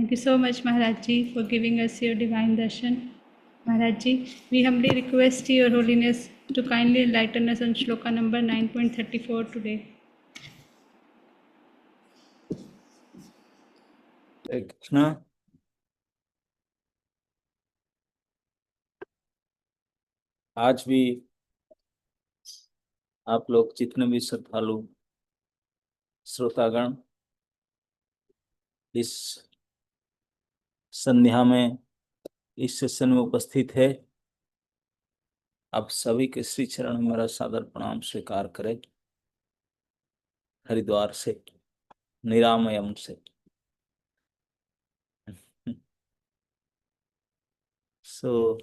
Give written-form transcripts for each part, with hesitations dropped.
Thank you so much, Maharaj Ji, for giving us your divine darshan. Maharaj Ji, we humbly request Your Holiness to kindly enlighten us on shloka number 9.34 today. Krishna, आज भी आप लोग जितने भी श्रद्धालु श्रोतागण इस संध्या में इस सेशन में उपस्थित है, आप सभी के श्री चरण में मेरा सादर प्रणाम स्वीकार करें। हरिद्वार से, निरामयम से। So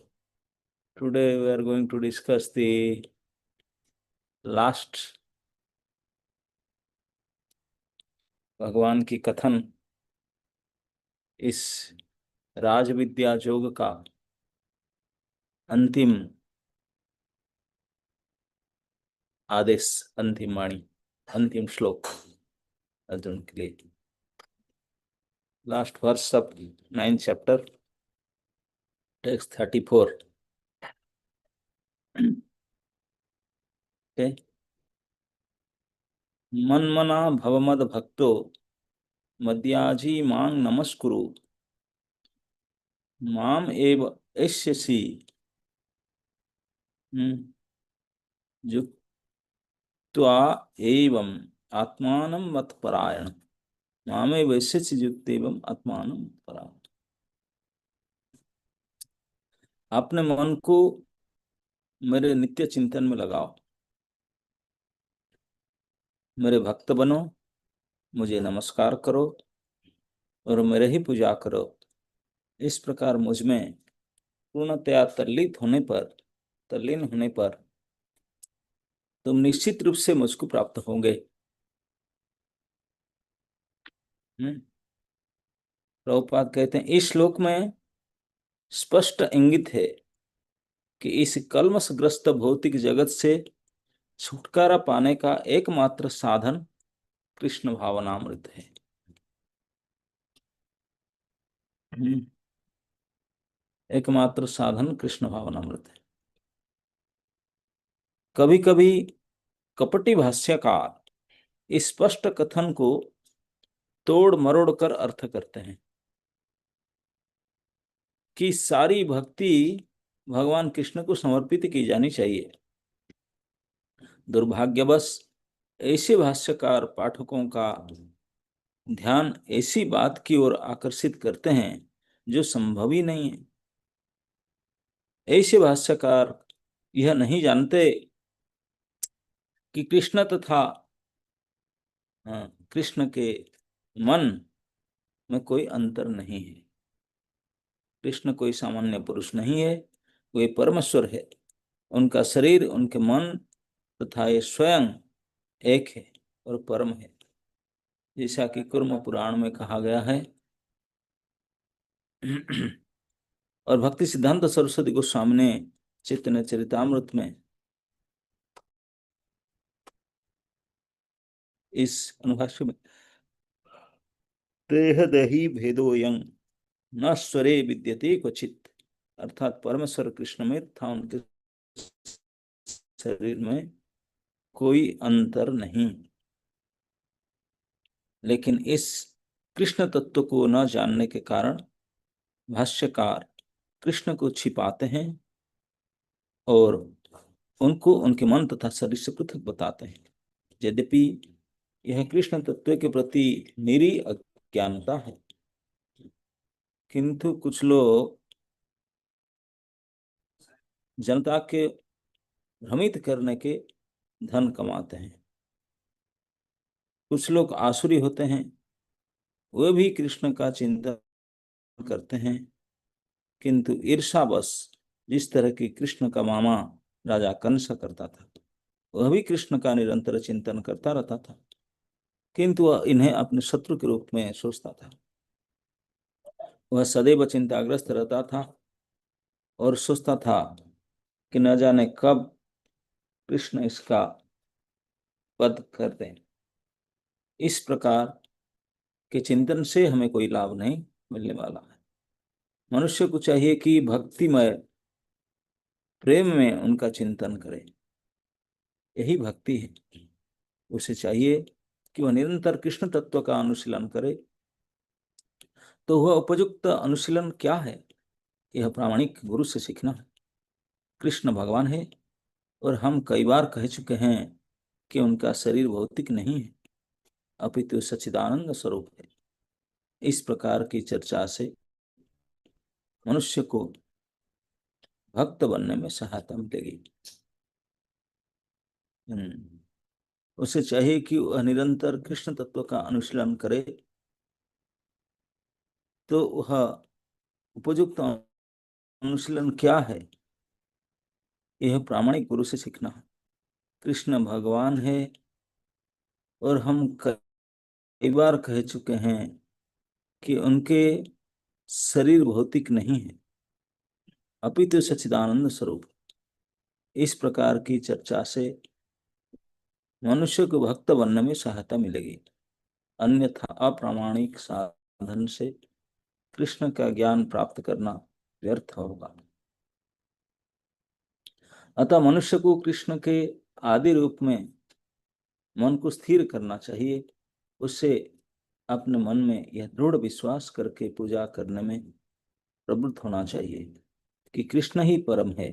today we are going to discuss the last भगवान की कथन, इस राज विद्या योग का अंतिम आदेश, अंतिम वाणी, अंतिम श्लोक अर्जुन के लिए। Last verse of 9th chapter, text 34। okay? मन्मना भवमद भक्तो मद्याजी मां नमस्कुरु माम एव एष्यसि युक्त्वा एवं आत्मानं मत्परायण मामे वैश्यसि युक्तेवं आत्मानं परायण। अपने मन को मेरे नित्य चिंतन में लगाओ, मेरे भक्त बनो, मुझे नमस्कार करो और मेरे ही पूजा करो। इस प्रकार मुझ में पूर्णतया तल्लीन होने पर तुम निश्चित रूप से मुझको प्राप्त होंगे। प्रभुपाद कहते हैं, इस श्लोक में स्पष्ट इंगित है कि इस कल्मशग्रस्त भौतिक जगत से छुटकारा पाने का एकमात्र साधन कृष्ण भावनामृत है। एकमात्र साधन कृष्ण भावनामृत है। कभी कभी कपटी भाष्यकार इस स्पष्ट कथन को तोड़ मरोड़ कर अर्थ करते हैं कि सारी भक्ति भगवान कृष्ण को समर्पित की जानी चाहिए। दुर्भाग्यवश ऐसे भाष्यकार पाठकों का ध्यान ऐसी बात की ओर आकर्षित करते हैं जो संभव ही नहीं है। ऐसे भाष्यकार यह नहीं जानते कि कृष्ण तथा कृष्ण के मन में कोई अंतर नहीं है। कृष्ण कोई सामान्य पुरुष नहीं है, वे परमेश्वर है। उनका शरीर, उनके मन तथा ये स्वयं एक है और परम है, जैसा कि कुर्म पुराण में कहा गया है। और भक्ति सिद्धांत सरस्वती गोस्वामी ने चैतन्य चरितामृत में इस अनुभाष्य में देह दही भेदोयं न स्वरे विद्यते क्वचित, अर्थात परमेश्वर कृष्ण में तथा उनके शरीर में कोई अंतर नहीं। लेकिन इस कृष्ण तत्व को न जानने के कारण भाष्यकार कृष्ण को छिपाते हैं और उनको उनके मन तथा शरीर से पृथक बताते हैं। यद्यपि यह कृष्ण तत्व के प्रति निरी अज्ञानता है, किंतु कुछ लोग जनता के भ्रमित करने के धन कमाते हैं। कुछ लोग आसुरी होते हैं, वे भी कृष्ण का चिंतन करते हैं, किंतु ईर्षावश जिस तरह की कृष्ण का मामा राजा कंस करता था, वह भी कृष्ण का निरंतर चिंतन करता रहता था, किंतु वह इन्हें अपने शत्रु के रूप में सोचता था। वह सदैव चिंताग्रस्त रहता था और सोचता था कि न जाने कब कृष्ण इसका वध कर दें। इस प्रकार के चिंतन से हमें कोई लाभ नहीं, मिलने वाला है। मनुष्य को चाहिए कि भक्तिमय प्रेम में उनका चिंतन करे, यही भक्ति है। उसे चाहिए कि वह निरंतर कृष्ण तत्व का अनुशीलन करे। तो वह उपयुक्त अनुशीलन क्या है? यह प्रामाणिक गुरु से सीखना है। कृष्ण भगवान है और हम कई बार कह चुके हैं कि उनका शरीर भौतिक नहीं है, अपितु सच्चिदानंद स्वरूप है। इस प्रकार की चर्चा से मनुष्य को भक्त बनने में सहायता मिलेगी। उसे चाहिए कि वह निरंतर कृष्ण तत्व का अनुशीलन करे। तो वह उपयुक्त अनुशीलन क्या है? यह प्रामाणिक गुरु से सीखना है। कृष्ण भगवान है और हम कई बार कह चुके हैं कि उनके शरीर भौतिक नहीं है, अपितु सच्चिदानंद स्वरूप। इस प्रकार की चर्चा से मनुष्य को भक्त बनने में सहायता मिलेगी, अन्यथा अप्रामाणिक साधन से कृष्ण का ज्ञान प्राप्त करना व्यर्थ होगा। अतः मनुष्य को कृष्ण के आदि रूप में मन को स्थिर करना चाहिए। उससे अपने मन में यह दृढ़ विश्वास करके पूजा करने में प्रवृत्त होना चाहिए कि कृष्ण ही परम है।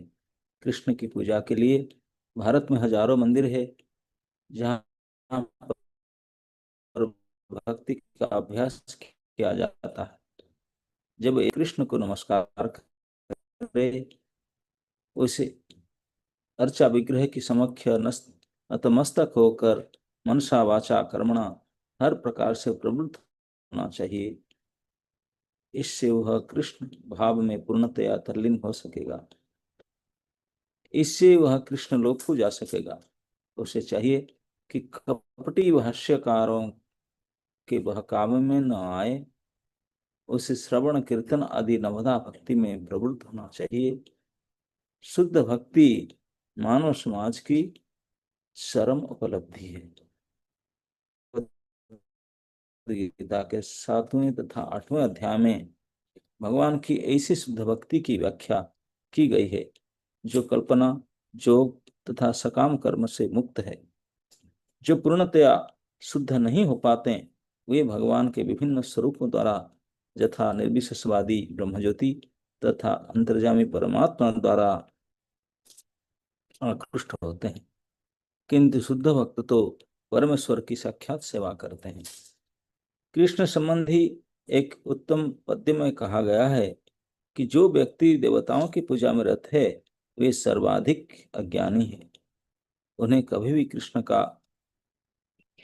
कृष्ण की पूजा के लिए भारत में हजारों मंदिर है, जहाँ पर भक्ति का अभ्यास किया जाता है। जब एक कृष्ण को नमस्कार करे, उसे अर्चा विग्रह की समक्ष नतमस्तक होकर मनसा वाचा कर्मणा हर प्रकार से प्रवृत्त होना चाहिए। इससे वह कृष्ण भाव में पूर्णतया तल्लीन हो सकेगा, इससे वह कृष्ण लोक को जा सकेगा। उसे चाहिए कि कपटी भाष्यकारों के बहकावे में न आए, उसे श्रवण कीर्तन आदि नवधा भक्ति में प्रवृत्त होना चाहिए। शुद्ध भक्ति मानव समाज की चरम उपलब्धि है। गीता के 7वें तथा 8वें अध्याय में भगवान की ऐसी शुद्ध भक्ति की व्याख्या की गई है जो कल्पना, जोग तथा सकाम कर्म से मुक्त है। जो पूर्णतया शुद्ध नहीं हो पाते, वे भगवान के विभिन्न स्वरूपों द्वारा यथा निर्विशेषवादी ब्रह्मज्योति तथा अंतर्यामी परमात्मा द्वारा आकृष्ट होते हैं। किंतु शुद्ध भक्त तो परमेश्वर की साक्षात सेवा करते हैं। कृष्ण संबंधी एक उत्तम पद्य में कहा गया है कि जो व्यक्ति देवताओं की पूजा में रत है, वे सर्वाधिक अज्ञानी है। उन्हें कभी भी कृष्ण का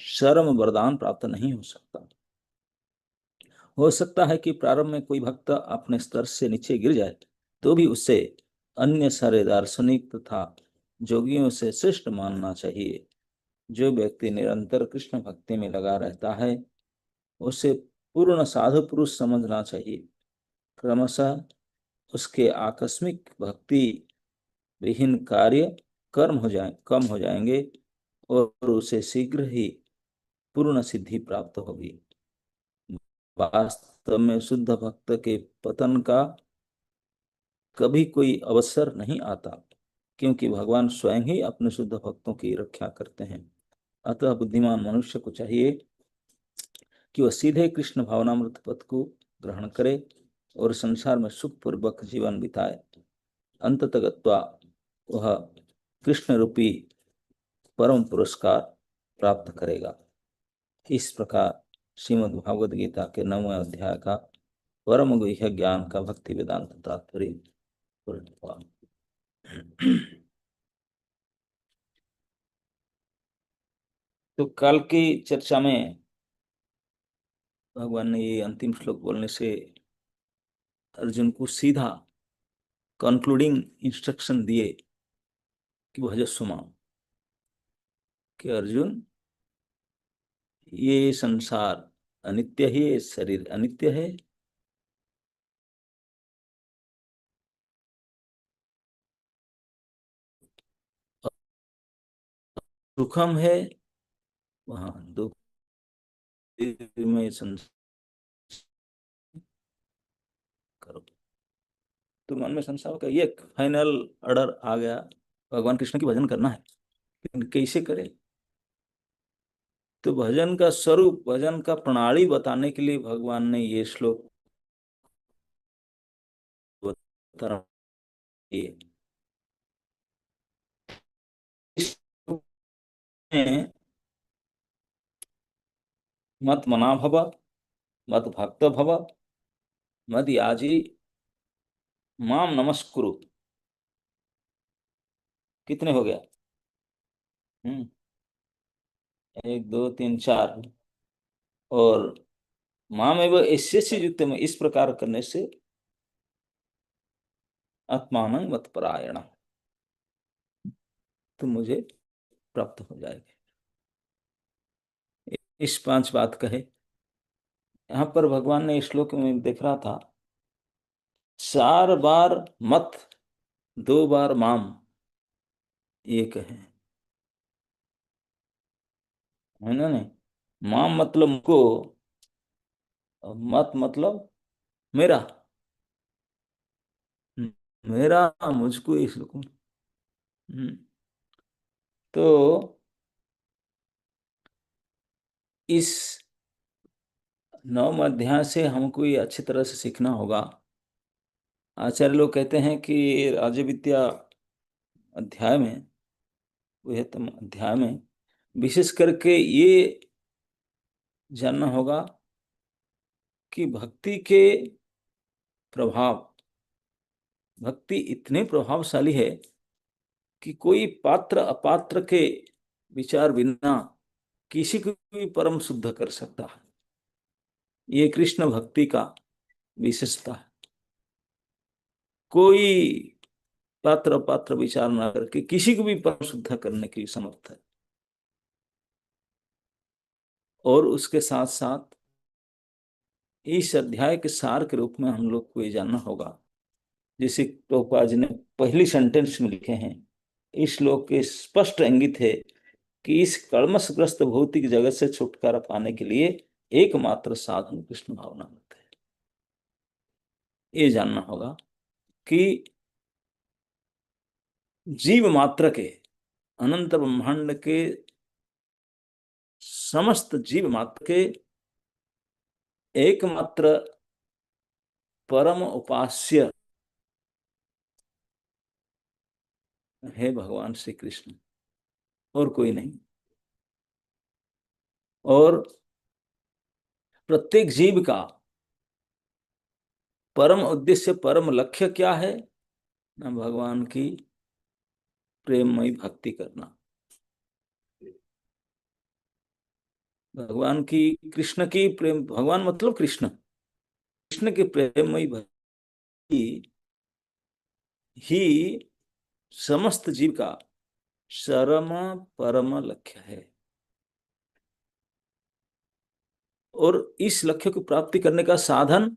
शर्म वरदान प्राप्त नहीं हो सकता। हो सकता है कि प्रारंभ में कोई भक्त अपने स्तर से नीचे गिर जाए, तो भी उसे अन्य सारे दार्शनिक तथा जोगियों से श्रेष्ठ मानना चाहिए। जो व्यक्ति निरंतर कृष्ण भक्ति में लगा रहता है, उसे पूर्ण साधु पुरुष समझना चाहिए। क्रमशः उसके आकस्मिक भक्ति विहीन कार्य कम हो जाएंगे और उसे शीघ्र ही पूर्ण सिद्धि प्राप्त होगी। वास्तव में शुद्ध भक्त के पतन का कभी कोई अवसर नहीं आता, क्योंकि भगवान स्वयं ही अपने शुद्ध भक्तों की रक्षा करते हैं। अतः बुद्धिमान मनुष्य को चाहिए कि वह सीधे कृष्ण भावनामृत पथ को ग्रहण करे और संसार में सुखपूर्वक जीवन बिताए। अंततः गत्वा वह कृष्ण रूपी परम पुरस्कार प्राप्त करेगा। इस प्रकार श्रीमद् भागवत गीता के 9वें अध्याय का परम गुह्य ज्ञान का भक्ति वेदांत तात्पर्य पूर्ण हुआ। तो कल की चर्चा में भगवान ने ये अंतिम श्लोक बोलने से अर्जुन को सीधा कंक्लूडिंग इंस्ट्रक्शन दिए कि भजस्व मां, कि अर्जुन, ये संसार अनित्य ही, ये शरीर अनित्य है। सुखम है वहां दुख में संसार तो मन में संशय होगा, ये फाइनल ऑर्डर आ गया, भगवान कृष्ण की भजन करना है, लेकिन कैसे करें? तो भजन का स्वरूप, भजन का प्रणाली बताने के लिए भगवान ने ये श्लोक बताया। मत मना भव, मत भक्त भव, मद याजी, माम नमस्कुरु। कितने हो गया? हम्म, एक दो तीन चार। और माम एवं ऐसे से युक्त में, इस प्रकार करने से आत्मान मत परायण, तो मुझे प्राप्त हो जाएगी। इस पांच बात कहे। यहाँ पर भगवान ने इस श्लोक में देख रहा था, 4 बार मत, 2 बार माम, ये कहे है ना? नहीं, माम मतलब मुझको, और मत मतलब मेरा, मेरा, मुझको, इस श्लोक में। हम्म, तो इस 9 अध्याय से हमको ये अच्छी तरह से सीखना होगा। आचार्य लोग कहते हैं कि राज विद्या अध्याय में, बृहत्तम अध्याय में विशेष करके ये जानना होगा कि भक्ति के प्रभाव, भक्ति इतने प्रभावशाली है कि कोई पात्र अपात्र के विचार बिना किसी को भी परम शुद्ध कर सकता है। ये कृष्ण भक्ति का विशेषता है। कोई पात्र अपात्र विचार ना करके किसी को भी परम शुद्ध करने की समर्थ है। और उसके साथ साथ इस अध्याय के सार के रूप में हम लोग को ये जानना होगा, जैसे प्रभुपाद जी ने पहली सेंटेंस में लिखे हैं, इस श्लोक के स्पष्ट इंगित है कि इस कलमशग्रस्त भौतिक जगत से छुटकारा पाने के लिए एकमात्र साधन कृष्ण भावनामृत है। ये जानना होगा कि जीव मात्र के, अनंत ब्रह्मांड के समस्त जीव मात्र के एकमात्र परम उपास्य है भगवान श्री कृष्ण, और कोई नहीं। और प्रत्येक जीव का परम उद्देश्य, परम लक्ष्य क्या है? ना भगवान की प्रेममयी भक्ति करना, भगवान की, कृष्ण की प्रेम, भगवान मतलब कृष्ण, कृष्ण की प्रेममयी भक्ति ही समस्त जीव का परम परम लक्ष्य है। और इस लक्ष्य को प्राप्ति करने का साधन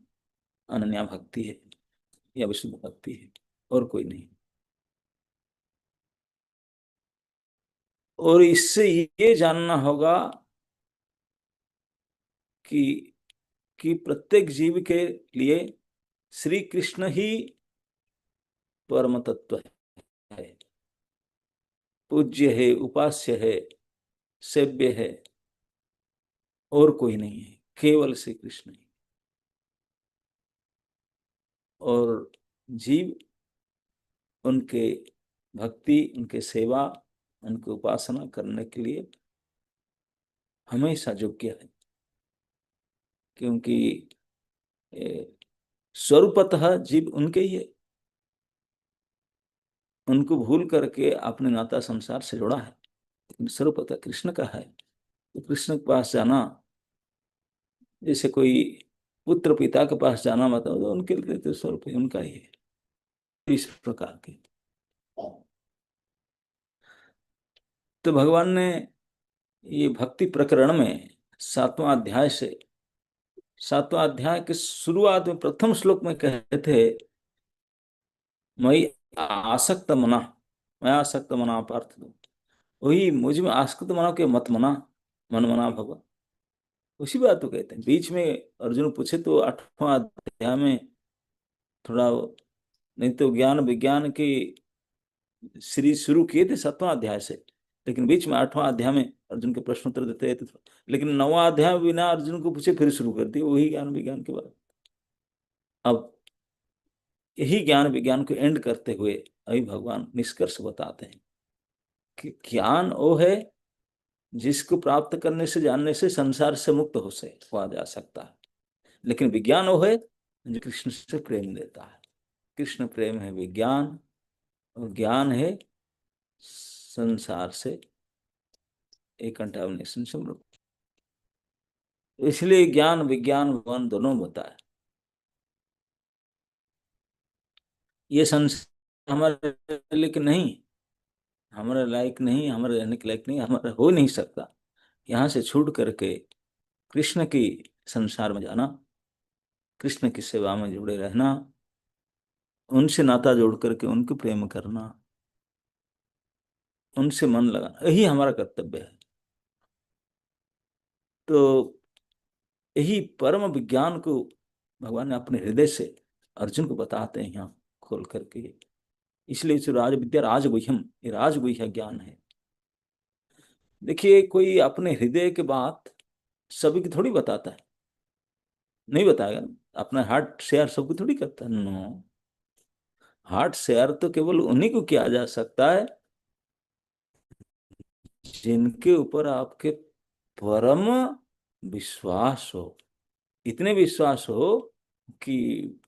अनन्या भक्ति है, या विशुद्ध भक्ति है, और कोई नहीं। और इससे ये जानना होगा कि प्रत्येक जीव के लिए श्री कृष्ण ही परम तत्व है, पूज्य है, उपास्य है, सेव्य है, और कोई नहीं है, केवल श्री कृष्ण ही। और जीव उनके भक्ति, उनके सेवा, उनकी उपासना करने के लिए हमेशा योग्य है, क्योंकि स्वरूपतः जीव उनके ही है। उनको भूल करके अपने नाता संसार से जोड़ा है, लेकिन स्वरूपतः कृष्ण का है। तो कृष्ण के पास जाना, जैसे कोई पुत्र पिता के पास जाना, मतलब तो उनके लिए तो स्वरूप उनका ही है। इस प्रकार के, तो भगवान ने ये भक्ति प्रकरण में 7वां अध्याय से, 7वां अध्याय के शुरुआत में प्रथम श्लोक में कहते थे, मई आसक्त मना, मैं आसक्त मना पार्थ दो, वही मुझ में आसक्त मना के मत मना, मन मना भव, उसी बात को कहते हैं। बीच में अर्जुन पूछे तो 8वां अध्याय में थोड़ा नहीं तो ज्ञान विज्ञान की सीरीज शुरू किए थे 7वां अध्याय से, लेकिन बीच में 8वां अध्याय में अर्जुन के प्रश्न उत्तर देते थे, लेकिन 9वां अध्याय बिना अर्जुन को पूछे फिर शुरू कर दिया वही ज्ञान विज्ञान के बारे में। अब यही ज्ञान विज्ञान को एंड करते हुए अभी भगवान निष्कर्ष बताते हैं कि ज्ञान वो है जिसको प्राप्त करने से, जानने से संसार से मुक्त हुआ जा सकता है, लेकिन विज्ञान वो है जो कृष्ण से प्रेम देता है। कृष्ण प्रेम है विज्ञान, और ज्ञान है संसार से एक कंटामिनेशन से मुक्त। इसलिए ज्ञान विज्ञान भगवान दोनों बताए। ये संसार हमारे लायक नहीं, हमारे लायक नहीं, हमारे रहने के लायक नहीं, हमारा हो नहीं सकता। यहाँ से छूट करके कृष्ण की संसार में जाना, कृष्ण की सेवा में जुड़े रहना, उनसे नाता जोड़ करके उनको प्रेम करना, उनसे मन लगाना, यही हमारा कर्तव्य है। तो यही परम विज्ञान को भगवान ने अपने हृदय से अर्जुन को बताते हैं यहाँ खोल करके। इसलिए जो राज विद्या राजगुह्यम, ये राजगुह्य ज्ञान है। देखिए कोई अपने हृदय के बात सभी की थोड़ी बताता है, नहीं बताएगा। अपना हार्ट शेयर सबको थोड़ी करता है, नो। हार्ट शेयर तो केवल उन्हीं को किया जा सकता है जिनके ऊपर आपके परम विश्वास हो, इतने विश्वास हो कि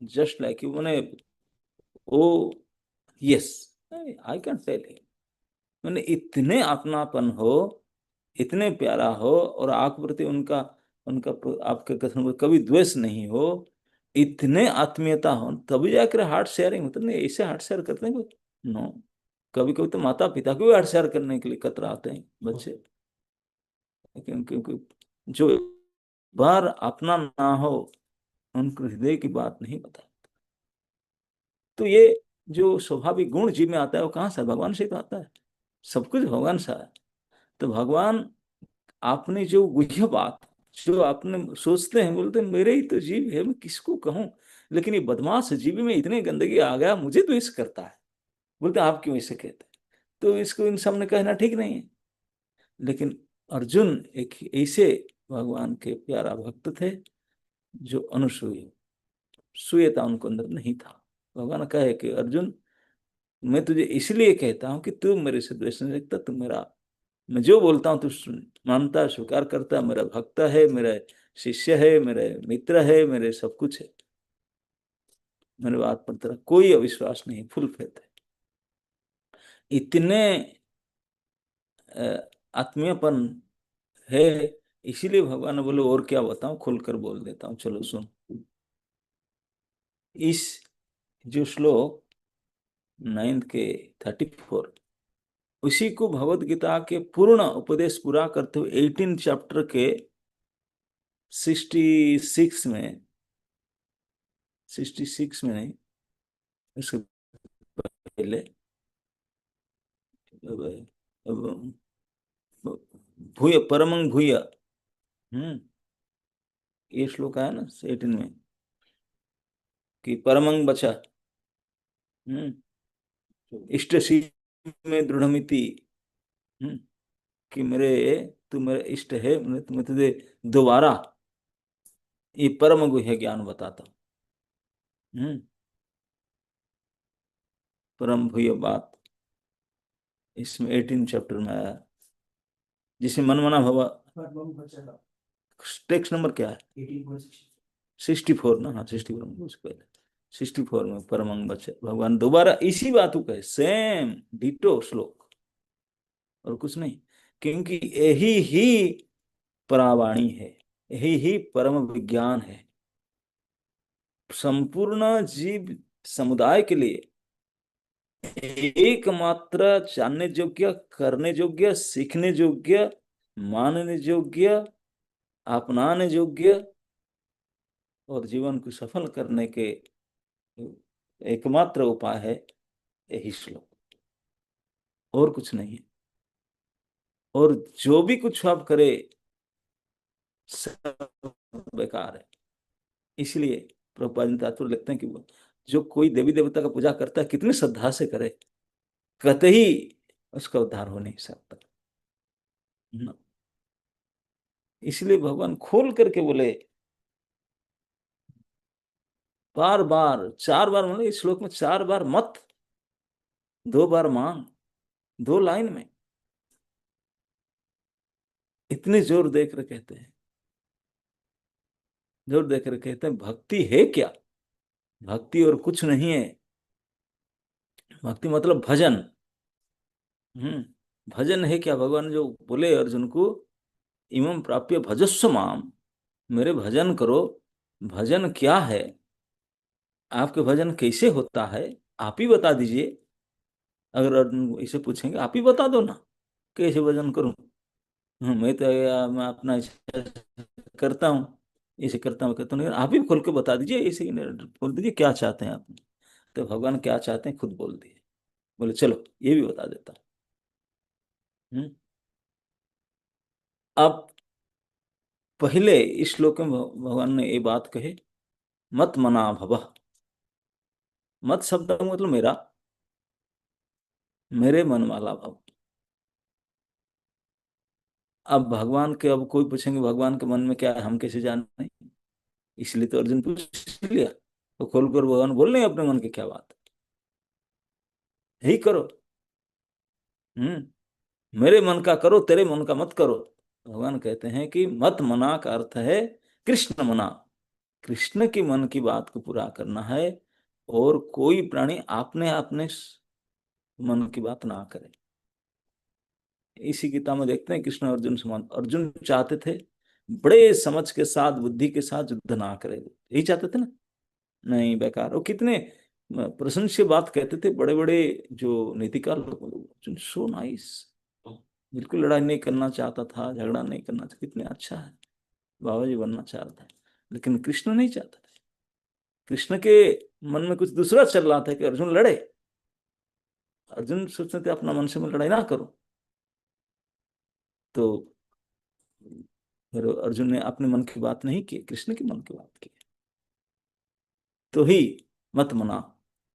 जस्ट लाइक यू, मैंने oh yes I can tell you, मैंने इतने अपनापन हो, इतने प्यारा हो, और आपके प्रति उनका उनका आपके कथन में कभी द्वेष नहीं हो, इतने आत्मीयता हो, तभी जाकर हार्ट शेयरिंग होता। नहीं ऐसे हार्ट शेयर करते हैं कोई? नो। कभी कभी तो माता पिता को भी हार्ट शेयर करने के लिए कतराते हैं बच्चे, क्योंकि जो बार अपना ना हो उनको हृदय की बात नहीं पता। तो ये जो स्वाभाविक गुण जीव में आता है वो कहाँ से? भगवान से तो आता है, सब कुछ भगवान से है। तो भगवान आपने जो गुह्य बात जो आपने सोचते हैं, बोलते हैं मेरे ही तो जीव है, मैं किसको कहूं, लेकिन ये बदमाश जीव में इतने गंदगी आ गया, मुझे तो ऐसे करता है। बोलते आप क्यों ऐसे कहते हैं? तो इसको इन सामने कहना ठीक नहीं है। लेकिन अर्जुन एक ऐसे भगवान के प्यारा भक्त थे जो अनुसूय, सूयता उनको अंदर नहीं था। भगवान कहे कि अर्जुन मैं तुझे इसलिए कहता हूं कि तू मेरे से द्वेष नहीं रखता, तू मेरा, मैं जो बोलता हूँ तू मानता स्वीकार करता, मेरा भक्त है, मेरा शिष्य है, मेरे मित्र है, मेरे सब कुछ है, मेरे बात पर तेरा कोई अविश्वास नहीं, फुल फेथ है। इतने आत्मीयपन है, इसीलिए भगवान ने बोले और क्या बताऊं, खुलकर बोल देता हूं, चलो सुन। इस जो श्लोक 9 के 34, उसी को भगवत गीता के पूर्ण उपदेश पूरा करते हुए 18 चैप्टर के 66 में, 66 में नहीं, उसके पहले भूय परमं भूय, ये श्लोक है ना 18 में कि परमं बचा, इष्ट सी में दृढ़मिति, कि मेरे, तू मेरा इष्ट है, मैं तुझे दोबारा ये परम गुह्य ज्ञान बताता हूँ। परम भूय बात इसमें 18 चैप्टर में आया, जिसे मनमना भवा। टेक्स्ट नंबर क्या है? 64 ना, हाँ 64 उसके पहले 64 में परमंग बचे, भगवान दोबारा इसी बात को कहे, सेम डिटो श्लोक और कुछ नहीं, क्योंकि यही ही परावाणी है, यही ही परम विज्ञान है। संपूर्ण जीव समुदाय के लिए एकमात्र जानने योग्य, करने योग्य, सीखने योग्य, मानने योग्य, अपनाने योग्य और जीवन को सफल करने के एकमात्र उपाय है यही श्लोक, और कुछ नहीं है। और जो भी कुछ आप करे सब बेकार है। इसलिए प्रभुपाद जी तात्पर्य लिखते हैं कि जो कोई देवी देवता का पूजा करता है कितनी श्रद्धा से करे, कतई उसका उद्धार हो नहीं सकता। न। इसलिए भगवान खोल करके बोले, बार बार 4 बार, मतलब इस श्लोक में 4 बार मत, 2 बार मांग, 2 लाइन में इतने जोर देकर कहते हैं, जोर देकर कहते हैं भक्ति है क्या? भक्ति और कुछ नहीं है। भक्ति मतलब भजन। भजन है क्या? भगवान जो बोले अर्जुन को, इमं प्राप्य भजस्व माम, मेरे भजन करो। भजन क्या है? आपके भजन कैसे होता है? आप ही बता दीजिए। अगर अर्जुन इसे पूछेंगे, आप ही बता दो ना कैसे भजन करूं। मैं तो मैं अपना ऐसे करता हूँ, ऐसे करता हूँ, आप ही खोल के बता दीजिए, ऐसे ही बोल दीजिए क्या चाहते हैं आप। तो भगवान क्या चाहते हैं खुद बोल दिए। बोले चलो ये भी बता देता हूँ। अब पहले इस श्लोक में भगवान ने ये बात कही, मत मना भव। मत शब्द का मतलब मेरा, मेरे मन वाला भव। अब भगवान के, अब कोई पूछेंगे भगवान के मन में क्या है, हम कैसे जाने? इसलिए तो अर्जुन पूछ लिया, तो खोलकर भगवान बोल रहे हैं अपने मन की क्या बात है, यही करो। मेरे मन का करो, तेरे मन का मत करो। भगवान कहते हैं कि मत मना का अर्थ है कृष्ण मना। कृष्ण की मन की बात को पूरा करना है, और कोई प्राणी आपने अपने मन की बात ना करे। इसी गीता में देखते हैं कृष्ण अर्जुन समान। अर्जुन चाहते थे बड़े समझ के साथ, बुद्धि के साथ युद्ध ना करे, यही चाहते थे ना। नहीं, बेकार। वो कितने प्रशंस्य बात कहते थे बड़े बड़े जो नीतिकार लोग, सो नाइस, बिल्कुल लड़ाई नहीं करना चाहता था, झगड़ा नहीं करना चाहता, कितने अच्छा है, बाबा जी बनना चाहता है। लेकिन कृष्ण नहीं चाहता था। कृष्ण के मन में कुछ दूसरा चल रहा था कि अर्जुन लड़े। अर्जुन सोचते थे अपना मन से मैं लड़ाई ना करूं। तो फिर अर्जुन ने अपने मन की बात नहीं की, कृष्ण के मन की बात की। तो ही मत मना,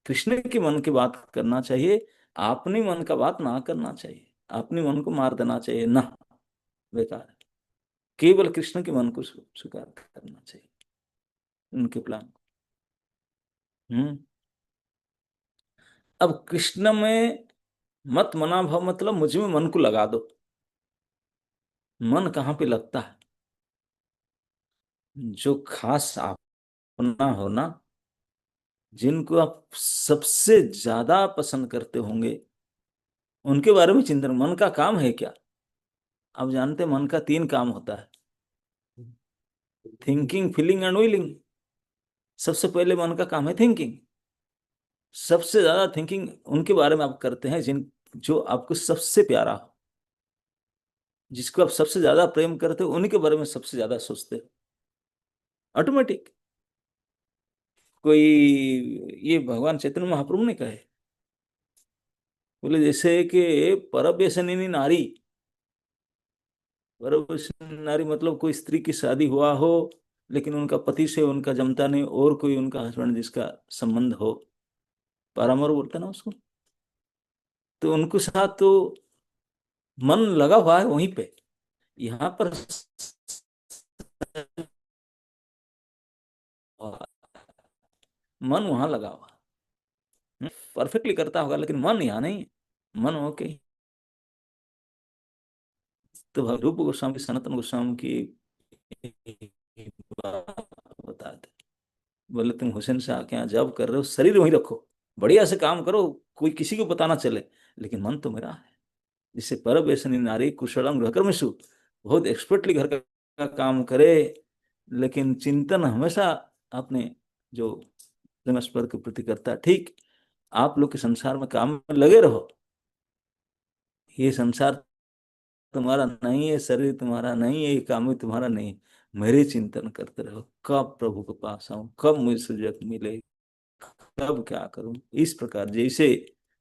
कृष्ण के मन की बात करना चाहिए, अपने मन का बात ना करना चाहिए। अपने मन को मार देना चाहिए ना, बेकार है। केवल कृष्ण के मन को स्वीकार करना चाहिए, उनके प्लान। हम्म। अब कृष्ण में मत मना भाव मतलब मुझ में मन को लगा दो। मन कहाँ पे लगता है? जो खास अपना हो ना, जिनको आप सबसे ज्यादा पसंद करते होंगे, उनके बारे में चिंतन। मन का काम है क्या? आप जानते हैं मन का 3 काम होता है, थिंकिंग, फीलिंग एंड विलिंग। सबसे पहले मन का काम है थिंकिंग। सबसे ज्यादा थिंकिंग उनके बारे में आप करते हैं जिन, जो आपको सबसे प्यारा हो, जिसको आप सबसे ज्यादा प्रेम करते हो, उन्हीं के बारे में सबसे ज्यादा सोचते हो, ऑटोमेटिक। कोई, ये भगवान चैतन्य महाप्रभु ने कहे, बोले जैसे कि परव्यसनिनी नारी। परव्यसनिनी नारी मतलब कोई स्त्री की शादी हुआ हो, लेकिन उनका पति से उनका जमता नहीं, और कोई उनका हस्बैंड जिसका संबंध हो, पारामर बोलते ना उसको। तो उनके साथ तो मन लगा हुआ है वहीं पे। यहाँ पर मन वहां लगा हुआ, परफेक्टली करता होगा, लेकिन मन यहाँ नहीं है। मन ओके। तो रूप गोस्वामी, सनातन गोस्वामी की बात बताते, बोले तुम हुसैन शाह के यहाँ जब कर रहे हो, शरीर वहीं रखो, बढ़िया से काम करो, कोई किसी को पता ना चले, लेकिन मन तो मेरा है। जिससे पर व्यसनी नारी कुशलम गृहकर्मसु, बहुत एक्सपर्टली घर का काम करे, लेकिन चिंतन हमेशा अपने जो परमेश्वर के प्रति करता है। ठीक, आप लोग के संसार में काम में लगे रहो, ये संसार तुम्हारा नहीं है, शरीर तुम्हारा नहीं है, ये काम भी तुम्हारा नहीं है। मेरे चिंतन करते रहो, कब प्रभु के पास आऊं, कब मुझे सुजग मिले, कब क्या करूं। इस प्रकार जैसे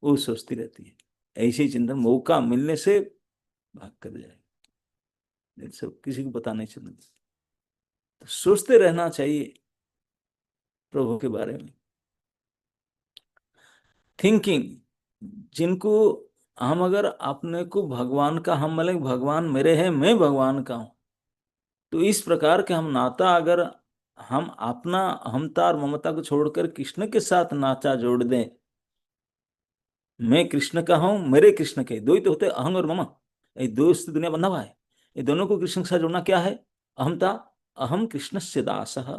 वो सोचती रहती है, ऐसे ही चिंतन मौका मिलने से भाग कर जाए, नहीं तो सब किसी को पता नहीं चलना। तो सोचते रहना चाहिए प्रभु के बारे में। थिंकिंग, जिनको हम अगर अपने को भगवान का, हम बोले भगवान मेरे हैं, मैं भगवान का हूं, तो इस प्रकार के हम नाता अगर हम अपना अहमता और ममता को छोड़कर कृष्ण के साथ नाता जोड़ दें, मैं कृष्ण का हूं, मेरे कृष्ण के, दो ही तो होते अहंग और मम, ये दो से दुनिया बना हुआ है। ये दोनों को कृष्ण के साथ जोड़ना क्या है? अहमता, अहम कृष्णस्य दासः,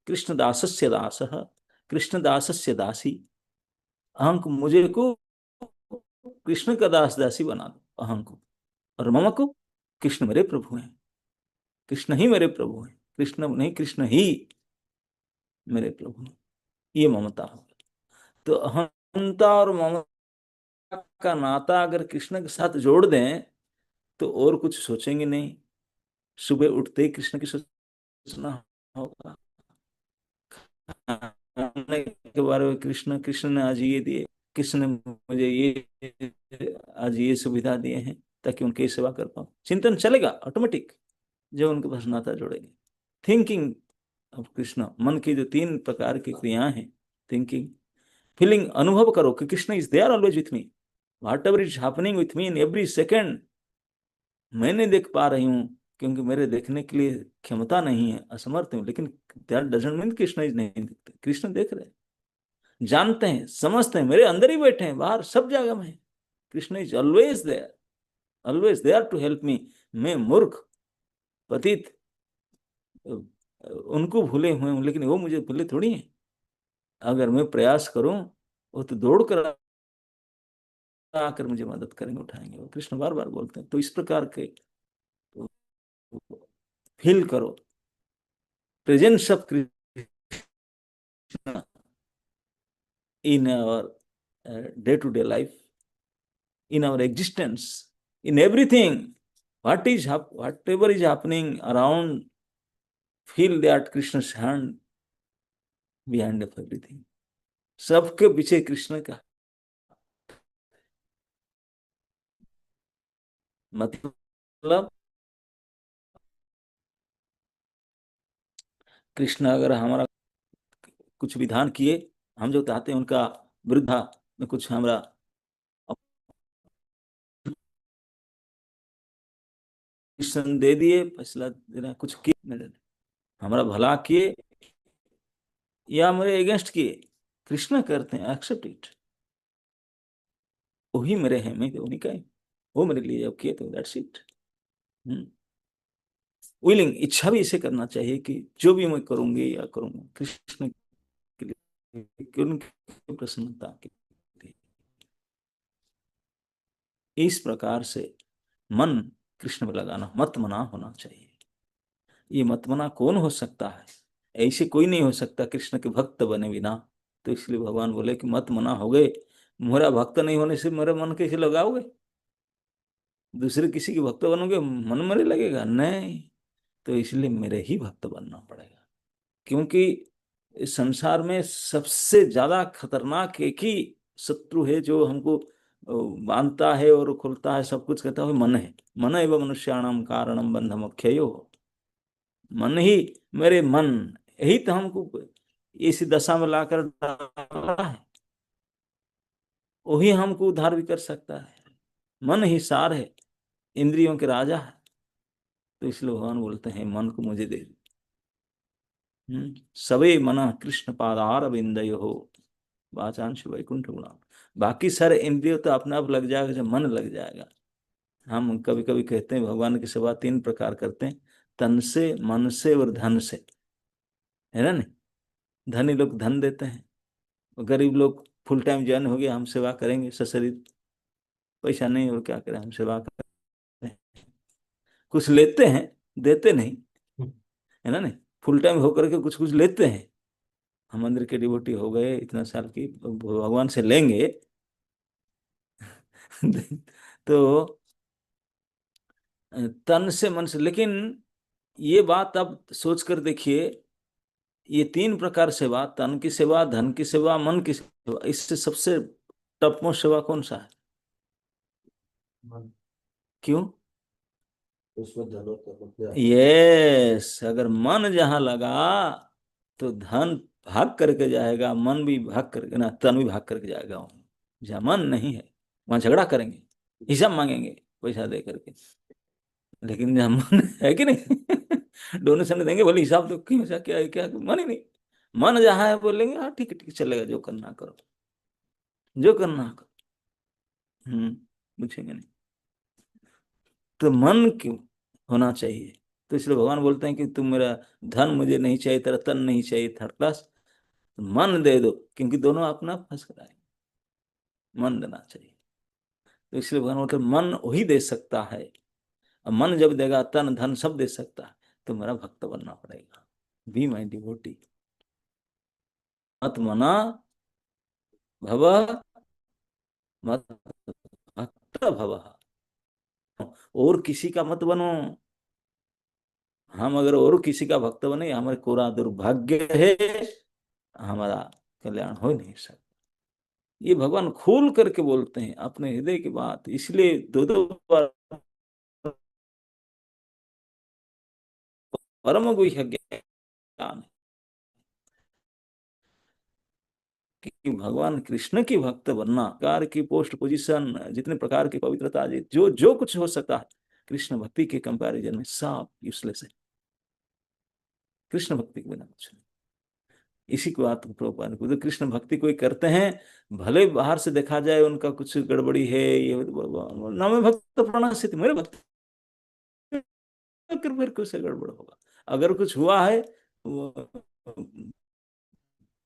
कृष्णदासस्य दासः, कृष्णदासस्य दासी। अहं को, मुझे को कृष्ण का दास दासी बना दो अहं को, और मम को कृष्ण मेरे प्रभु हैं, कृष्ण ही मेरे प्रभु हैं, कृष्ण नहीं, कृष्ण ही मेरे प्रभु हैं, ये ममता हो। तो अहंता और ममता का नाता अगर कृष्ण के साथ जोड़ दें तो और कुछ सोचेंगे नहीं, सुबह उठते ही कृष्ण की सोचना होगा, खाने के बारे में कृष्ण, कृष्ण ने आज ये दिए, कृष्ण ने मुझे ये आज ये सुविधा दिए हैं ताकि उनकी सेवा कर पाऊं, चिंतन चलेगा ऑटोमेटिक जो उनके पास नाता जोड़ेंगे। थिंकिंग ऑफ कृष्ण, मन की जो तीन प्रकार की क्रियाएं हैं, थिंकिंग, फीलिंग, अनुभव करो कि Krishna is there always with me, whatever is happening with me in every second, मैं नहीं देख पा रही हूँ क्योंकि मेरे देखने के लिए क्षमता नहीं है, असमर्थ हूँ, लेकिन that doesn't mean Krishna is नहीं दिखते, कृष्ण देख रहे हैं, जानते हैं, समझते हैं, मेरे अंदर ही बैठे हैं, बाहर सब जगह में। Krishna is always there to help me. मैं मूर्ख पतित उनको भूले हुए हूं, लेकिन वो मुझे भूले थोड़ी हैं। अगर मैं प्रयास करूं वो तो दौड़ कर आकर मुझे मदद करेंगे, उठाएंगे, वो कृष्ण बार बार बोलते हैं। तो इस प्रकार के फील करो presence of Krishna in our day-to-day life, in our existence, in everything, whatever is happening around, feel that Krishna's hand behind of everything, सबके पीछे कृष्ण का, मतलब कृष्ण अगर हमारा कुछ विधान किए, हम जो चाहते हैं उनका विरुद्धा में कुछ हमारा ऑप्शन दे दिए, फैसला देना, कुछ किए, हमारा भला किए या मेरे अगेंस्ट किए, कृष्ण करते हैं, एक्सेप्ट इट, वही मेरे हैं, मैं उन्हीं का, वो मेरे लिए जब किए तो दैट्स इट। विलिंग, इच्छा भी इसे करना चाहिए कि जो भी मैं करूंगी या करूंगा कृष्ण के लिए, उनकी प्रसन्नता के लिए। इस प्रकार से मन कृष्ण में लगाना, मत मना होना चाहिए। ये मत मना कौन हो सकता है? ऐसे कोई नहीं हो सकता कृष्ण के भक्त बने बिना। तो इसलिए भगवान बोले कि मत मना हो गए, मेरा भक्त नहीं होने से मेरा मन कैसे लगाओगे? दूसरे किसी के भक्त बनोगे, मन मेरे लगेगा नहीं। तो इसलिए मेरे ही भक्त बनना पड़ेगा, क्योंकि इस संसार में सबसे ज्यादा खतरनाक एक ही शत्रु है जो हमको बांधता है और खुलता है, सब कुछ करता है, मन है। मन एवं मनुष्याणाम कारणम बंध मुख्ययो, मन ही, मेरे मन, यही तो हमको इस दशा में लाकर डाला है, वही हमको उद्धार भी कर सकता है। मन ही सार है, इंद्रियों के राजा है। तो इसलिए भगवान बोलते हैं मन को मुझे दे। सवे मना कृष्ण पादार बिंदय हो वाचांश वैकुंठ गुणा। बाकी सारे इंद्रियों तो अपने आप लग जाएगा जब मन लग जाएगा। हम कभी कभी कहते हैं भगवान की सेवा तीन प्रकार करते हैं, तन से, मन से और धन से, है ना? नहीं, धनी लोग धन देते हैं, और गरीब लोग फुल टाइम ज्वाइन हो गया, हम सेवा करेंगे सशरीर, पैसा नहीं और क्या करें, हम सेवा करते हैं, कुछ लेते हैं, देते नहीं, है ना? नहीं, फुल टाइम होकर के कुछ कुछ लेते हैं। हम मंदिर के डिवोटी हो गए इतना साल की, भगवान से लेंगे तो तन से मन से। लेकिन ये बात अब सोच कर देखिए, ये तीन प्रकार सेवा, तन की सेवा, धन की सेवा, मन की सेवा, इससे सबसे टॉप मोस्ट सेवा कौन सा है? मन। क्यों? उसमें धन, यस, अगर मन जहां लगा तो धन भाग करके जाएगा, मन भी भाग करके ना, तन भी भाग करके जाएगा। जहाँ मन नहीं है वहां झगड़ा करेंगे, हिसाब मांगेंगे पैसा दे करके। लेकिन जहाँ मन है कि नहीं डोनेशन देंगे, बोले हिसाब तो क्यों, ऐसा क्या है, क्या मन ही नहीं। मन जहाँ है बोलेंगे हाँ ठीक है ठीक है, चलेगा, जो करना करो, जो करना करो। पूछेंगे नहीं। तो मन क्यों होना चाहिए? तो इसलिए भगवान बोलते हैं कि तुम मेरा धन मुझे नहीं चाहिए, तेरा तन नहीं चाहिए, थर्ड क्लास, मन दे दो, क्योंकि दोनों अपना फंस कर आए। मन देना चाहिए। तो इसलिए भगवान बोलते हैं मन वही दे सकता है, और मन जब देगा तन धन सब दे सकता है, तो मेरा भक्त बनना पड़ेगा। Be my devotee. मत मना भव, मत भक्त भव। और किसी का मत बनो। हम अगर और किसी का भक्त बने, हमारे कोरा दुर्भाग्य है, हमारा कल्याण हो ही नहीं सकता। ये भगवान खोल करके बोलते हैं अपने हृदय की बात, इसलिए दो दो बार परम गुह्य ज्ञान है कि भगवान कृष्ण की भक्त बनना, प्रकार की पोस्ट पोजीशन, जितने प्रकार की पवित्रता, जो जो कुछ हो सकता है, कृष्ण भक्ति के कंपैरिजन में सब यूजलेस है। कृष्ण भक्ति के बिना कुछ नहीं। इसी को बात प्रभुपाद को, तो कृष्ण भक्ति कोई करते हैं, भले बाहर से देखा जाए उनका कुछ गड़बड़ी है, ये नाम भक्त प्रणाशित, मेरे भक्त फिर कुछ गड़बड़ होगा। अगर कुछ हुआ है वो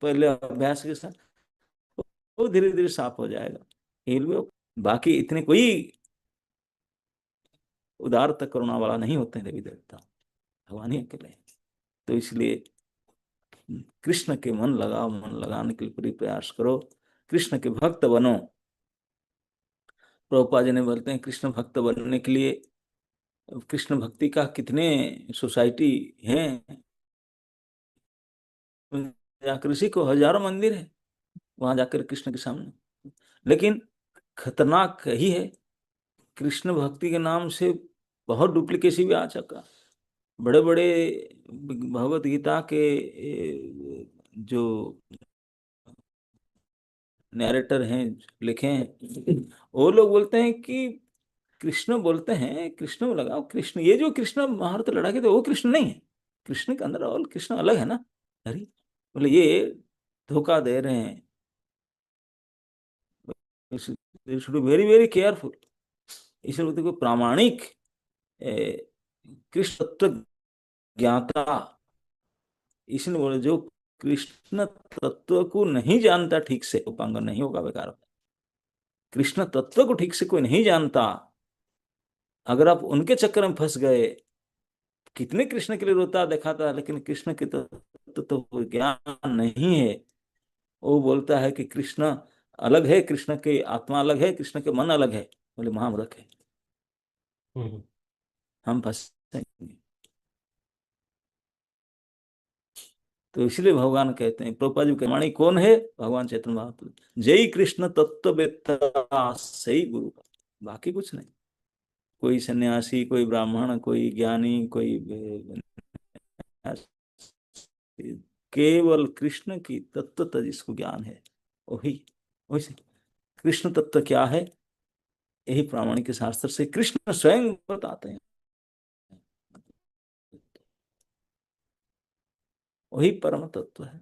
पहले अभ्यास के साथ वो धीरे धीरे साफ हो जाएगा, हील भी। बाकी इतने कोई उदारता करुणा वाला नहीं होते हैं देवी देवता, भगवान ही अकेले हैं। तो इसलिए कृष्ण के मन लगाओ, मन लगाने के लिए पूरी प्रयास करो, कृष्ण के भक्त बनो। प्रभुपाद जी ने बोलते हैं कृष्ण भक्त बनने के लिए, कृष्ण भक्ति का कितने सोसाइटी हैं, जाकर इसी को हजारों मंदिर है, वहां जाकर कृष्ण के सामने। लेकिन खतरनाक ही है, कृष्ण भक्ति के नाम से बहुत डुप्लीकेसी भी आ चुका। बड़े बड़े भगवत गीता के जो नैरेटर हैं, लिखे हैं, वो लोग बोलते हैं कि कृष्ण बोलते हैं, कृष्ण में लगाओ, कृष्ण ये जो कृष्ण महाभारत लड़ा के, तो वो कृष्ण नहीं है, कृष्ण के अंदर और कृष्ण अलग है ना। अरे बोले ये धोखा दे रहे हैं, शुड वेरी वेरी केयरफुल। इसलिए बोलते कोई प्रामाणिक कृष्ण तत्व ज्ञाता, इसने बोले जो कृष्ण तत्व को नहीं जानता ठीक से, उपांग नहीं होगा, बेकार। कृष्ण तत्व को ठीक से कोई नहीं जानता, अगर आप उनके चक्कर में फंस गए, कितने कृष्ण के लिए रोता दिखाता है, लेकिन कृष्ण के तत्व तो ज्ञान नहीं है। वो बोलता है कि कृष्ण अलग है, कृष्ण की आत्मा अलग है, कृष्ण के मन अलग है, बोले महामूर्ख है, हम फंसेंगे। तो इसलिए भगवान कहते हैं, प्रभुपाद जी कहते, वाणी कौन है? भगवान चैतन्य महाप्रभु, जय कृष्ण तत्ववेत्ता सही गुरु, बाकी कुछ नहीं। कोई सन्यासी, कोई ब्राह्मण, कोई ज्ञानी, कोई केवल कृष्ण की तत्वता जिसको ज्ञान है, वही वैसे कृष्ण तत्व क्या है, यही प्रामाणिक शास्त्र से कृष्ण स्वयं बताते हैं, वही परम तत्व है।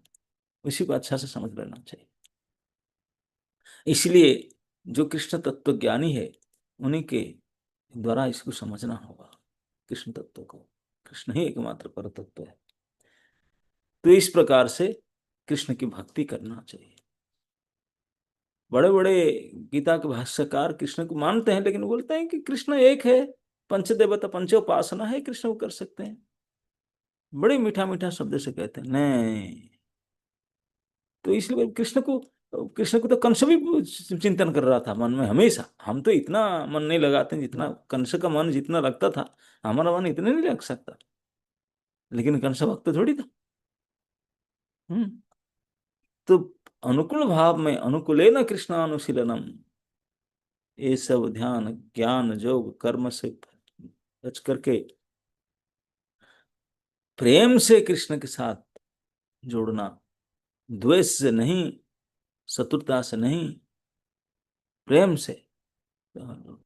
उसी को अच्छा से समझ लेना चाहिए। इसलिए जो कृष्ण तत्व ज्ञानी है, उन्हीं के द्वारा इसको समझना होगा, कृष्ण तत्व को। कृष्ण ही एकमात्र पर तत्व है। तो इस प्रकार से कृष्ण की भक्ति करना चाहिए। बड़े बड़े गीता के भाष्यकार कृष्ण को मानते हैं, लेकिन बोलते हैं कि कृष्ण एक है, पंचदेवता पंचोपासना है, कृष्ण को कर सकते हैं। बड़े मीठा मीठा शब्द से कहते हैं नहीं। तो इसलिए कृष्ण को तो कंस भी चिंतन कर रहा था मन में हमेशा। हम तो इतना मन नहीं लगाते जितना कंस का मन जितना लगता था, हमारा मन इतने नहीं लग सकता। लेकिन कंस भक्त थोड़ी था। हम्म। तो अनुकूल भाव में अनुकूलेन कृष्णानुशीलनम, ये सब ध्यान ज्ञान योग कर्म से रच करके प्रेम से कृष्ण के साथ जोड़ना, द्वेष से नहीं, शत्रुता से नहीं, प्रेम से। तो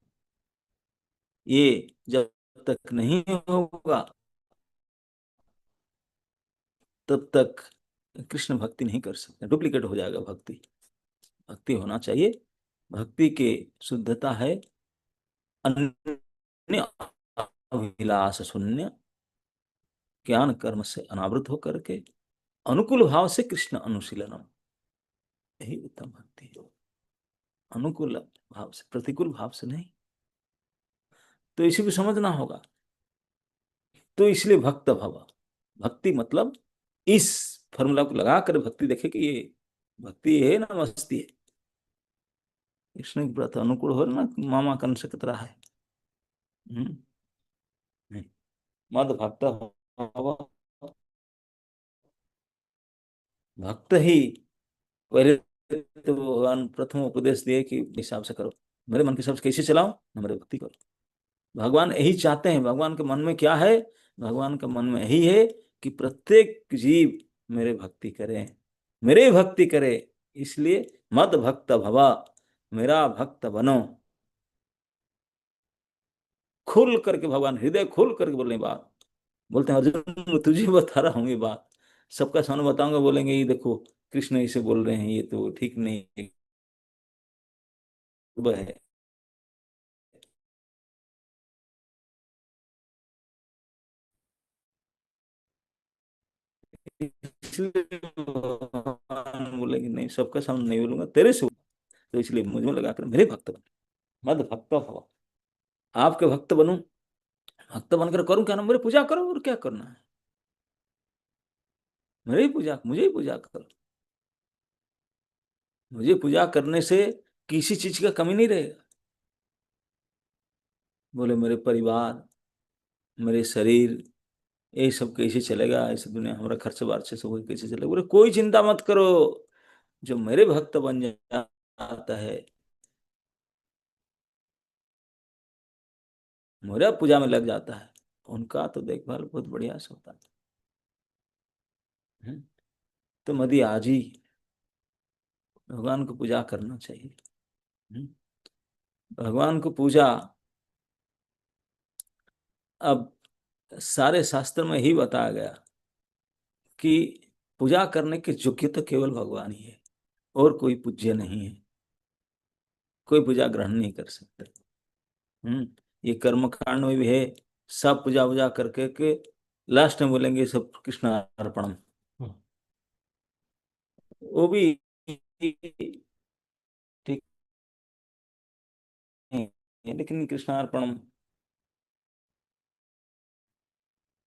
ये जब तक नहीं होगा तब तक कृष्ण भक्ति नहीं कर सकते, डुप्लीकेट हो जाएगा भक्ति। भक्ति होना चाहिए। भक्ति के शुद्धता है अन्य अभिलाष शून्य, ज्ञान कर्म से अनावृत होकर के अनुकूल भाव से कृष्ण अनुशीलनम, यही उत्तम भक्ति है। अनुकूल भाव से, प्रतिकूल भाव से नहीं। तो इसी को समझना होगा। तो इसलिए भक्त भव, भक्ति मतलब इस फॉर्मूला को लगा कर भक्ति देखे कि ये भक्ति है ना मस्ती है। कृष्ण के व्रत अनुकूल हो ना, मामा कंस कतरा है। नहीं, मद भक्त भव, भक्त ही पहले तो भगवान प्रथम उपदेश दिए कि हिसाब से करो, मेरे मन के हिसाब से कैसे चलाओ ना, मेरे भक्ति करो। भगवान यही चाहते हैं। भगवान के मन में क्या है? भगवान के मन में यही है कि प्रत्येक जीव मेरे भक्ति करे, मेरे भक्ति करे। इसलिए मद भक्त भवा, मेरा भक्त बनो। खुल करके भगवान हृदय खोल करके बोलने बात बोलते हैं, अर्जुन तुझे बता रहा हूँ ये बात, सबका सामने बताऊंगा, बोलेंगे ये देखो कृष्ण इसे बोल रहे हैं, ये तो ठीक नहीं है। इसलिए भगवान बोलेंगे नहीं, सबका सामने नहीं बोलूंगा, तेरे से तो इसलिए मुझ में लगाकर मेरे भक्त बन, मद भक्त हो, आपके भक्त बनूं। भक्त बनकर करूं क्या ना, मेरी पूजा करो, और क्या करना है, मेरी ही पूजा, मुझे ही पूजा करो। मुझे पूजा करने से किसी चीज का कमी नहीं रहेगा। बोले मेरे परिवार, मेरे शरीर, ये सब कैसे चलेगा, ऐसे दुनिया हमारा खर्च बार्च सब कैसे चलेगा? बोले कोई चिंता मत करो, जो मेरे भक्त बन जाता है, मेरा पूजा में लग जाता है, उनका तो देखभाल बहुत बढ़िया से होता है। तो मदी आज ही भगवान को पूजा करना चाहिए। हम्म। भगवान को पूजा, अब सारे शास्त्र में ही बताया गया कि पूजा करने के योग्य तो केवल भगवान ही है, और कोई पूज्य नहीं है, कोई पूजा ग्रहण नहीं कर सकता। ये कर्म कांड में भी है, सब पूजा वूजा करके के लास्ट में बोलेंगे सब कृष्ण अर्पणम। वो भी ठीक नहीं है, लेकिन कृष्णार्पणम।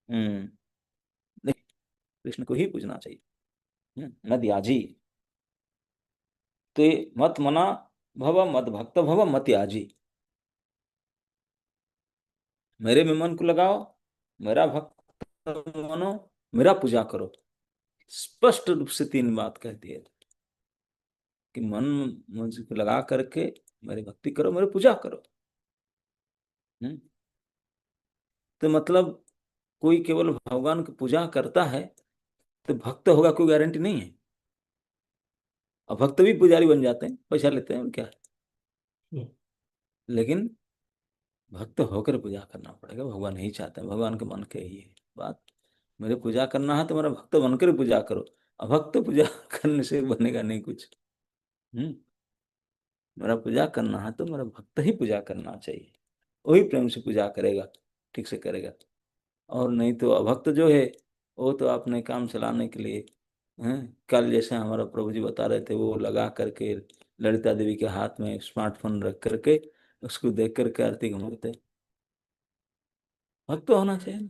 हम्म नहीं, कृष्ण को ही पूजना चाहिए। मद याजी, तो ये मत मना भव, मत भक्त भव, मत याजी, मेरे में मन को लगाओ, मेरा भक्त बनो, मेरा पूजा करो। स्पष्ट रूप से तीन बात कहती है कि मन मुझको लगा करके मेरी भक्ति करो, मेरी पूजा करो। हम्म तो मतलब कोई केवल भगवान की पूजा करता है तो भक्त होगा, कोई गारंटी नहीं है। और भक्त भी पुजारी बन जाते हैं, पैसा लेते हैं, और क्या है। लेकिन भक्त होकर पूजा करना पड़ेगा, भगवान यही चाहते हैं, भगवान के मन के ही है बात। मेरे पूजा करना है तो मेरा भक्त बनकर पूजा करो। अभक्त पूजा करने से बनेगा नहीं कुछ। हम्म मेरा पूजा करना है तो मेरा भक्त ही पूजा करना चाहिए, वही प्रेम से पूजा करेगा, ठीक से करेगा। और नहीं तो अभक्त जो है, वो तो अपने काम चलाने के लिए हैं। कल जैसे हमारा प्रभु जी बता रहे थे, वो लगा करके ललिता देवी के हाथ में स्मार्टफोन रख करके उसको देख करके आरती घूमते। भक्त तो होना चाहिए ना।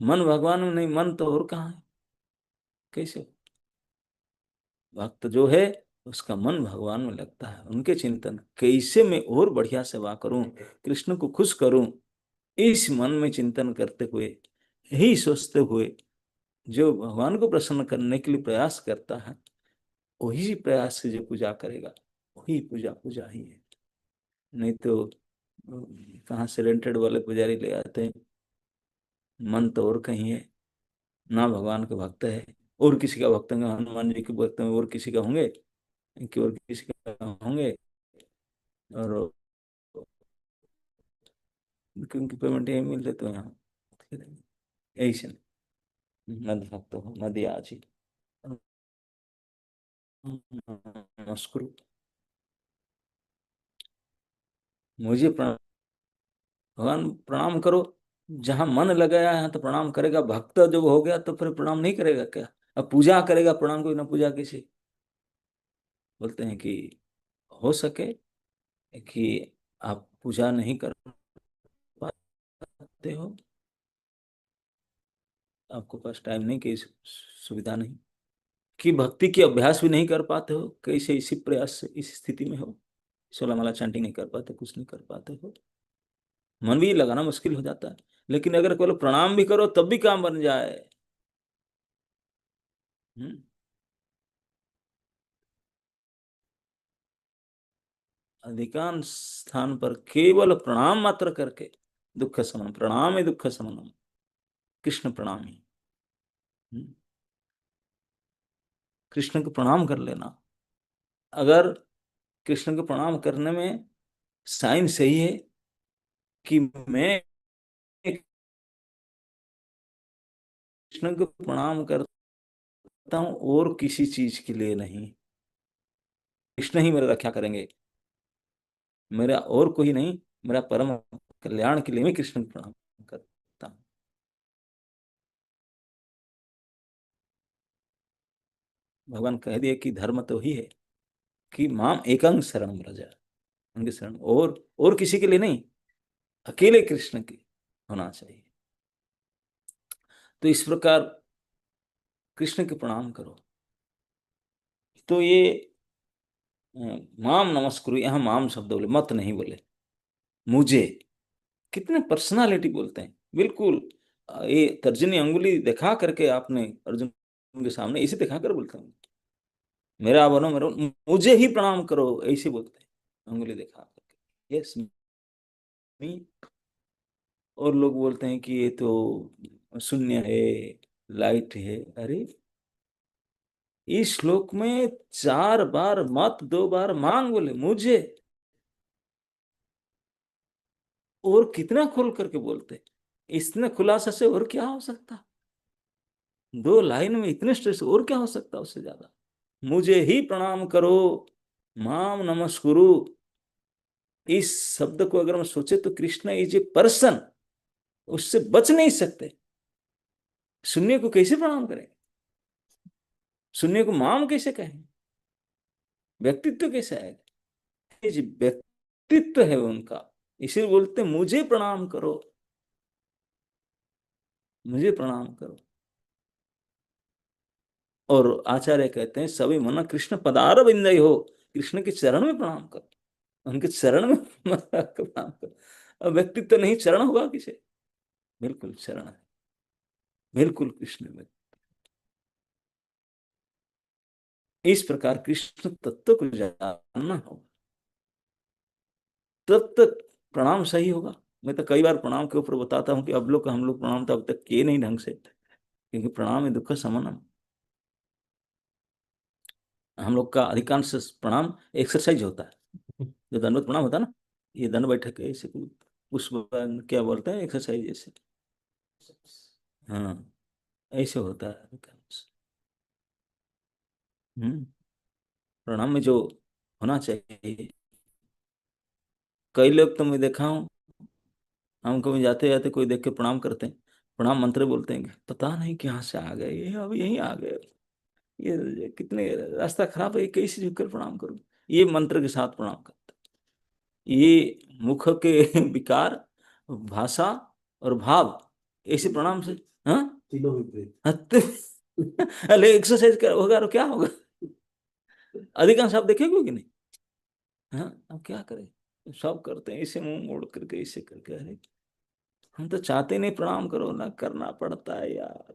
मन भगवान में नहीं, मन तो और कहाँ है, कैसे? भक्त जो है उसका मन भगवान में लगता है, उनके चिंतन कैसे मैं और बढ़िया सेवा करूं, कृष्ण को खुश करूं, इस मन में चिंतन करते हुए, यही सोचते हुए जो भगवान को प्रसन्न करने के लिए प्रयास करता है, वही प्रयास से जो पूजा करेगा, वही पूजा पूजा ही है। नहीं तो कहाँ से रेंटेड वाले पुजारी ले आते हैं, मन तो और कहीं है, ना भगवान के भक्त है। और किसी का भक्त होंगे, हनुमान जी के भक्त में और किसी का होंगे, कि और किसी का होंगे, और क्योंकि पेमेंट यही मिल रहे तो यहाँ ऐसे मद भक्त हो मद याची नमस्कुरु मुझे भगवान प्रणाम करो। जहां मन लगाया है तो प्रणाम करेगा। भक्त जब हो गया तो फिर प्रणाम नहीं करेगा क्या? अब पूजा करेगा प्रणाम कोई ना पूजा किसी। बोलते हैं कि हो सके कि आप पूजा नहीं कर पाते हो, आपको पास टाइम नहीं, कि सुविधा नहीं, कि भक्ति की अभ्यास भी नहीं कर पाते हो, कैसे इसी प्रयास से इस स्थिति में हो, 16 माला चैंटिंग नहीं कर पाते, कुछ नहीं कर पाते हो, मन भी लगाना मुश्किल हो जाता है। लेकिन अगर केवल प्रणाम भी करो तब भी काम बन जाए। हम्म अधिकांश स्थान पर केवल प्रणाम मात्र करके दुख शमन, प्रणाम ही दुख शमनम, कृष्ण प्रणाम ही। कृष्ण को प्रणाम कर लेना। अगर कृष्ण को प्रणाम करने में साइन सही है कि मैं कृष्ण को प्रणाम करता हूं और किसी चीज के लिए नहीं, कृष्ण ही मेरी रक्षा करेंगे, मेरा और कोई नहीं, मेरा परम कल्याण के लिए मैं कृष्ण को प्रणाम करता हूं। भगवान कह दिए कि धर्म तो ही है कि माम एकंग शरण व्रज, उनके शरण और किसी के लिए नहीं, अकेले कृष्ण के होना चाहिए। तो इस प्रकार कृष्ण के प्रणाम करो। तो ये माम नमस्कुरु, यहाँ माम शब्द बोले, मत नहीं बोले, मुझे। कितने पर्सनालिटी बोलते हैं बिल्कुल। ये तर्जनी अंगुली दिखा करके आपने अर्जुन के सामने इसे दिखा कर बोलते हैं, मेरा बनो मेरा, मुझे ही प्रणाम करो, ऐसे बोलते हैं अंगुली दिखा करके, यस मी। और लोग बोलते हैं कि ये तो शून्य है, लाइट है। अरे इस श्लोक में 4 बार मत, 2 बार मांग बोले मुझे, और कितना खोल करके बोलते। इतने खुलासा से और क्या हो सकता? 2 लाइन में इतने स्ट्रेस, और क्या हो सकता उससे ज्यादा? मुझे ही प्रणाम करो, माम नमस्कुरु। इस शब्द को अगर हम सोचे तो कृष्ण इज ए पर्सन, उससे बच नहीं सकते। शून्य को कैसे प्रणाम करें? शून्य को माम कैसे कहें? व्यक्तित्व कैसे आएगा? ये जो व्यक्तित्व है उनका, इसे बोलते मुझे प्रणाम करो, मुझे प्रणाम करो। और आचार्य कहते हैं सभी मन कृष्ण पदार बिंदई हो, कृष्ण के चरण में प्रणाम करो, उनके चरण में प्रणाम करो। अब व्यक्तित्व नहीं, चरण होगा किसे? बिल्कुल चरण है, बिल्कुल कृष्ण में। इस प्रकार कृष्ण तत्व को जानना होगा, तब तक प्रणाम सही होगा। मैं तो कई बार प्रणाम के ऊपर बताता हूँ कि अब लोग हम लोग प्रणाम तो अब तक किए नहीं ढंग से, क्योंकि प्रणाम है दुख शमनम। हम लोग का अधिकांश प्रणाम एक्सरसाइज होता है, जो दंडवत प्रणाम होता है ना, ये दंड बैठक ऐसे पुष्प क्या बोलते हैं, एक्सरसाइज ऐसे। हाँ, ऐसे होता है अधिकांश। प्रणाम में जो होना चाहिए, कई लोग तो मैं देखा हूँ, हम कभी जाते जाते कोई देख के प्रणाम करते हैं, प्रणाम मंत्र बोलते हैं, पता नहीं कहाँ से आ गए ये, अब यहीं आ गए, ये कितने रास्ता खराब है, कैसे झुककर प्रणाम करूं। ये मंत्र के साथ प्रणाम करते हैं। ये मुख के विकार, भाषा और भाव, ऐसे प्रणाम से, हाँ तीनों विपरीत। अरे एक्सरसाइज कर होगा तो क्या होगा? अधिकांश आप देखेंगे कि नहीं? हाँ, अब क्या करें, सब करते हैं ऐसे मुंह मोड़ करके, ऐसे करके। अरे हम तो चाहते नहीं प्रणाम करो, ना करना पड़ता है यार।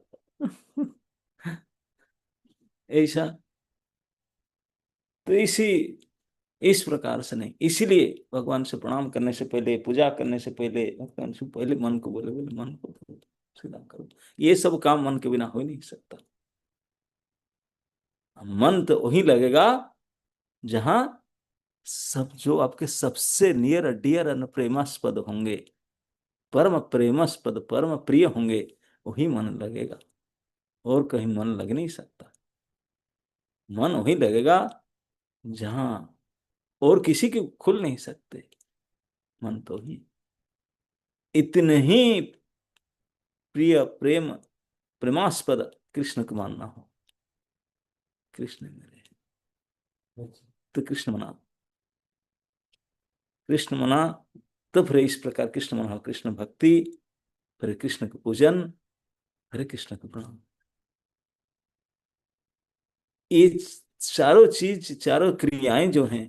ऐसा। तो इस प्रकार से नहीं, इसीलिए भगवान से प्रणाम करने से पहले, पूजा करने से पहले, भगवान से पहले मन को बोले, बोले मन को सीधा करो। ये सब काम मन के बिना हो ही नहीं सकता। मन तो वही लगेगा जहां सब जो आपके सबसे नियर डियर एंड प्रेमास्पद होंगे, परम प्रेमास्पद, परम प्रिय होंगे, वही मन लगेगा, और कहीं मन लग नहीं सकता। मन वही लगेगा जहां और किसी के खुल नहीं सकते, मन तो ही इतने ही प्रिय प्रेम प्रेमास्पद कृष्ण को मानना हो, कृष्ण मेरे, तो कृष्ण मना, कृष्ण मना, तो फिर इस प्रकार कृष्ण मना, कृष्ण भक्ति, फिर कृष्ण का पूजन, हरे कृष्ण का प्रणाम। ये चारों चीज, चारों क्रियाएं जो हैं,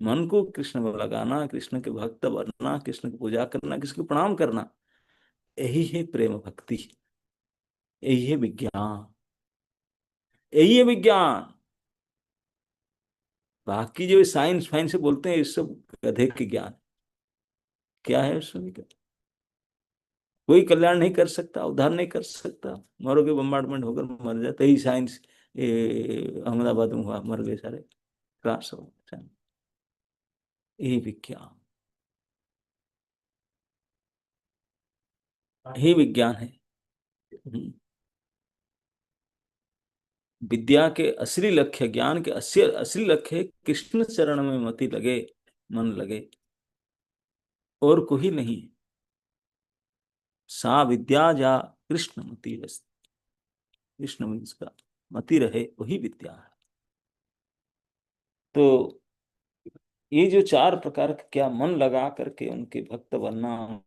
मन को कृष्ण में लगाना, कृष्ण के भक्त बनना, कृष्ण की पूजा करना, कृष्ण को प्रणाम करना, यही है प्रेम भक्ति, यही है विज्ञान, यही है विज्ञान। बाकी जो साइंस फाइंस से बोलते हैं, ये सब गधे के ज्ञान। क्या है उसमें? कोई कल्याण नहीं कर सकता, उद्धार नहीं कर सकता। मरोगे, बम्बार्डमेंट होकर मर जाते ही। साइंस अहमदाबाद में हुआ, मर गए सारे, क्राश हो गए। यही विज्ञान, यही विज्ञान है। हम्म। विद्या के असली लक्ष्य, ज्ञान के असली असली लक्ष्य है कृष्ण चरण में मति लगे, मन लगे, और कोई नहीं। सा विद्या जा कृष्ण मति रस, कृष्ण में जिसका मति रहे वही विद्या है। तो ये जो चार प्रकार का, क्या मन लगा करके उनके भक्त बनना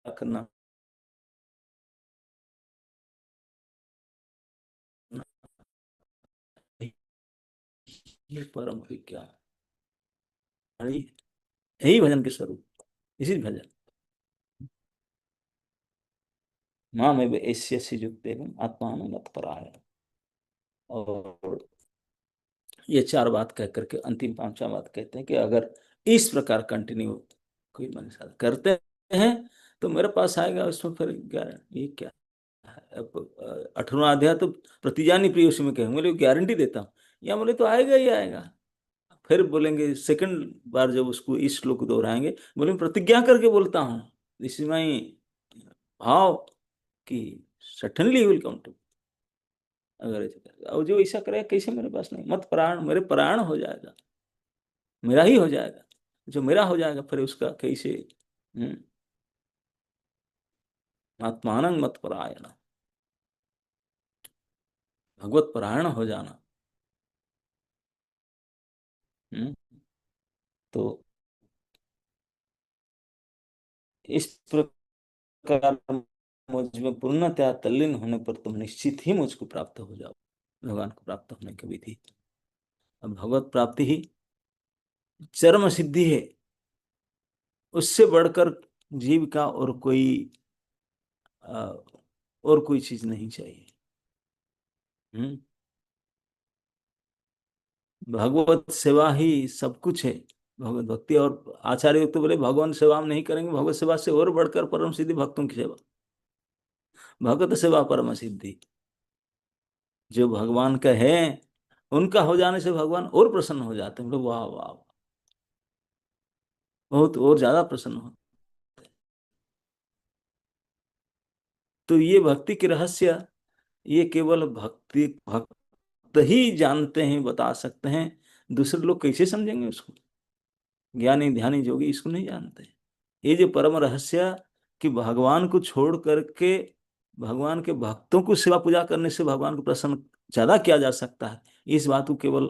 करना, ये परम विज्ञान, यही भजन के स्वरूप, इसी भजन। माँ में ऐसी ऐसी युक्ते आत्मा मत पराय। और ये चार बात कह करके अंतिम पांचवा बात कहते हैं कि अगर इस प्रकार कंटिन्यू कोई मनुष्य करते हैं, तो मेरे पास आएगा। उसमें फिर ये क्या है? अब 18वां अध्याय तो प्रतिजानी प्रिय, उसी में कहेंगे, बोले गारंटी देता हूँ, या बोले तो आएगा ही आएगा। फिर बोलेंगे सेकंड बार जब उसको इस श्लोक दोहराएंगे, बोले प्रतिज्ञा करके बोलता हूँ, दिस इज माई भाव कि सर्टेनली विल कम टू। अगर और जो ऐसा करेगा, कैसे मेरे पास नहीं, मत प्राण, मेरे प्राण हो जाएगा, मेरा ही हो जाएगा। जो मेरा हो जाएगा फिर उसका कैसे? हम्म। आत्मानं मत परायण, भगवत परायण हो जाना। हम्म। तो इस प्रकार मुझ में पूर्णतया तल्लीन होने पर तुम निश्चित ही मुझको प्राप्त हो जाओ, भगवान को प्राप्त होने की विधि। अब भगवत प्राप्ति ही चरम सिद्धि है, उससे बढ़कर जीव का और कोई चीज नहीं चाहिए। हम्म। भगवत सेवा ही सब कुछ है, भगवत भक्ति। और आचार्य तो बोले भगवान सेवा हम नहीं करेंगे, भगवत सेवा से और बढ़कर परम सिद्धि भक्तों की सेवा, भगवत सेवा परम सिद्धि। जो भगवान का है, उनका हो जाने से भगवान और प्रसन्न हो जाते हैं। लोग वाह वाह, बहुत और ज्यादा प्रसन्न हो। तो ये भक्ति के रहस्य, ये केवल भक्ति भक्त ही जानते हैं, बता सकते हैं। दूसरे लोग कैसे समझेंगे उसको? ज्ञानी ध्यानी जोगी इसको नहीं जानते। ये जो परम रहस्य कि भगवान को छोड़ करके भगवान के भक्तों को सेवा पूजा करने से भगवान को प्रसन्न ज्यादा किया जा सकता है, इस बात को केवल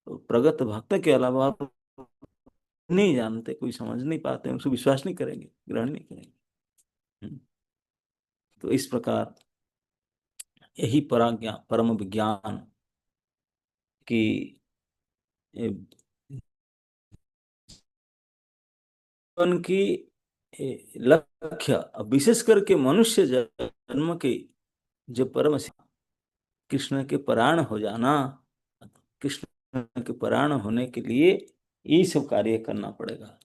प्रगत भक्त के अलावा नहीं जानते, कोई समझ नहीं पाते, उसको विश्वास नहीं करेंगे, ग्रहण नहीं करेंगे। हम्म। तो इस प्रकार यही पराज्ञा परम विज्ञान की जीवन की लक्ष्य, विशेष करके मनुष्य जन्म के जो परम कृष्ण के परायण हो जाना, कृष्ण के परायण होने के लिए ये सब कार्य करना पड़ेगा।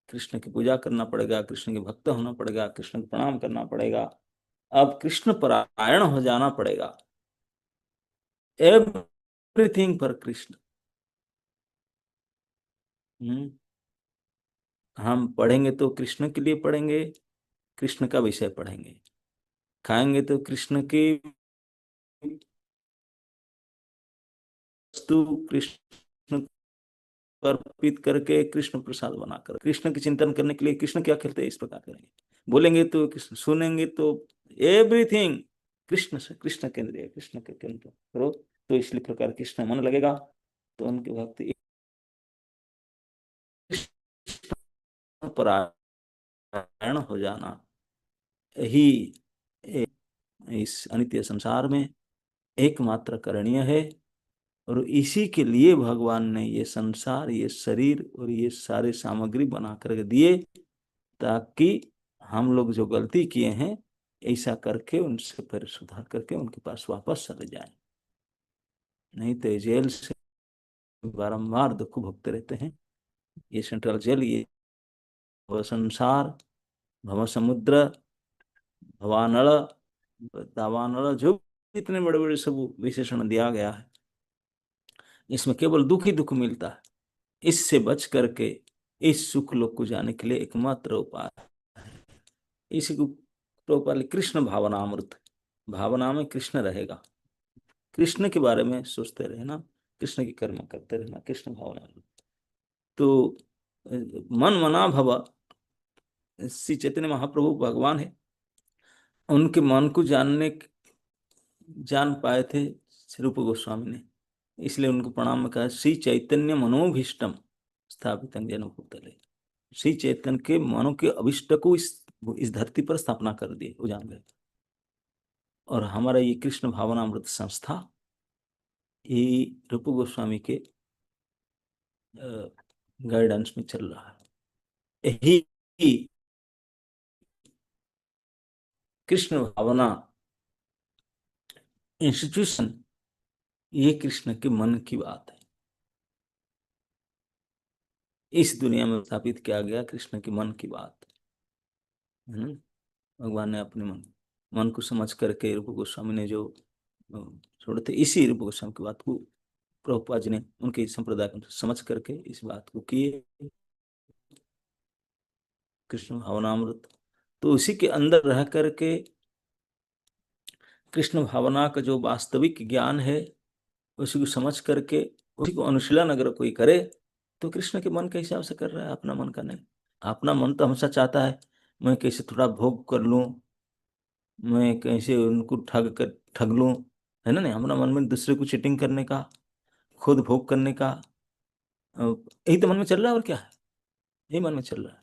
कृष्ण की पूजा करना पड़ेगा, कृष्ण के भक्त होना पड़ेगा, कृष्ण को प्रणाम करना पड़ेगा। अब कृष्ण परायण हो जाना पड़ेगा। Everything for Krishna. हम पढ़ेंगे तो कृष्ण के लिए पढ़ेंगे, कृष्ण का विषय पढ़ेंगे। खाएंगे तो कृष्ण की वस्तु कृष्ण को अर्पित करके कृष्ण प्रसाद बनाकर कृष्ण के चिंतन करने के लिए कृष्ण क्या खेलते हैं इस प्रकार करेंगे। बोलेंगे तो कृष्ण, सुनेंगे तो एवरीथिंग कृष्ण से, कृष्ण केंद्रीय, कृष्ण के केंद्र करो, तो इसलिए प्रकार कृष्ण मन लगेगा तो उनके भक्ति परायण हो जाना, यही इस अनित्य संसार में एकमात्र करणीय है। और इसी के लिए भगवान ने ये संसार, ये शरीर और ये सारे सामग्री बना कर दिए, ताकि हम लोग जो गलती किए हैं ऐसा करके उनसे फिर सुधार करके उनके पास वापस चले जाएं। नहीं तो जेल से बारंबार दुख भोगते रहते हैं। ये सेंट्रल जेल, ये संसार, भव समुद्र, भवानल, दावानल, जो इतने बड़े बड़े सब विशेषण दिया गया है, इसमें केवल दुख ही दुख मिलता है। इससे बच करके इस सुख लोक को जाने के लिए एकमात्र उपाय है, इसी को प्रभुपाद कृष्ण भावनामृत, भावना में कृष्ण रहेगा, कृष्ण के बारे में सोचते रहना, कृष्ण की कर्म करते रहना, कृष्ण भावना। तो मन मना भव, श्री चैतन्य महाप्रभु भगवान है, उनके मन को जान पाए थे श्री रूप गोस्वामी ने, इसलिए उनको प्रणाम में कहा श्री चैतन्य मनोभीष्टम स्थापित जन भूतले। श्री चैतन्य के मनो के अभिष्ट को इस धरती पर स्थापना कर दिए, वो जान गए। और हमारा ये कृष्ण भावनामृत संस्था ये रूप गोस्वामी के गाइडेंस में चल रहा है। यही कृष्ण भावना इंस्टीट्यूशन, ये कृष्ण के मन की बात है, इस दुनिया में स्थापित किया गया कृष्ण के मन की बात है। भगवान ने अपने मन को समझ करके रूप गोस्वामी ने जो छोड़े थे, इसी रूप गोस्वामी की बात को प्रभुपाद जी ने उनके संप्रदाय को समझ करके इस बात को किए, कृष्ण भावनामृत। तो उसी के अंदर रह करके कृष्ण भावना का जो वास्तविक ज्ञान है उसी को समझ करके उसी को अनुशीलन अगर कोई करे तो कृष्ण के मन के हिसाब से कर रहा है, अपना मन का नहीं। अपना मन तो हमेशा चाहता है मैं कैसे थोड़ा भोग कर लूं, मैं कैसे उनको ठग लूं, है ना। नहीं, हमारा मन में दूसरे को चीटिंग करने का, खुद भोग करने का, यही तो मन में चल रहा है, और क्या है, यही मन में चल रहा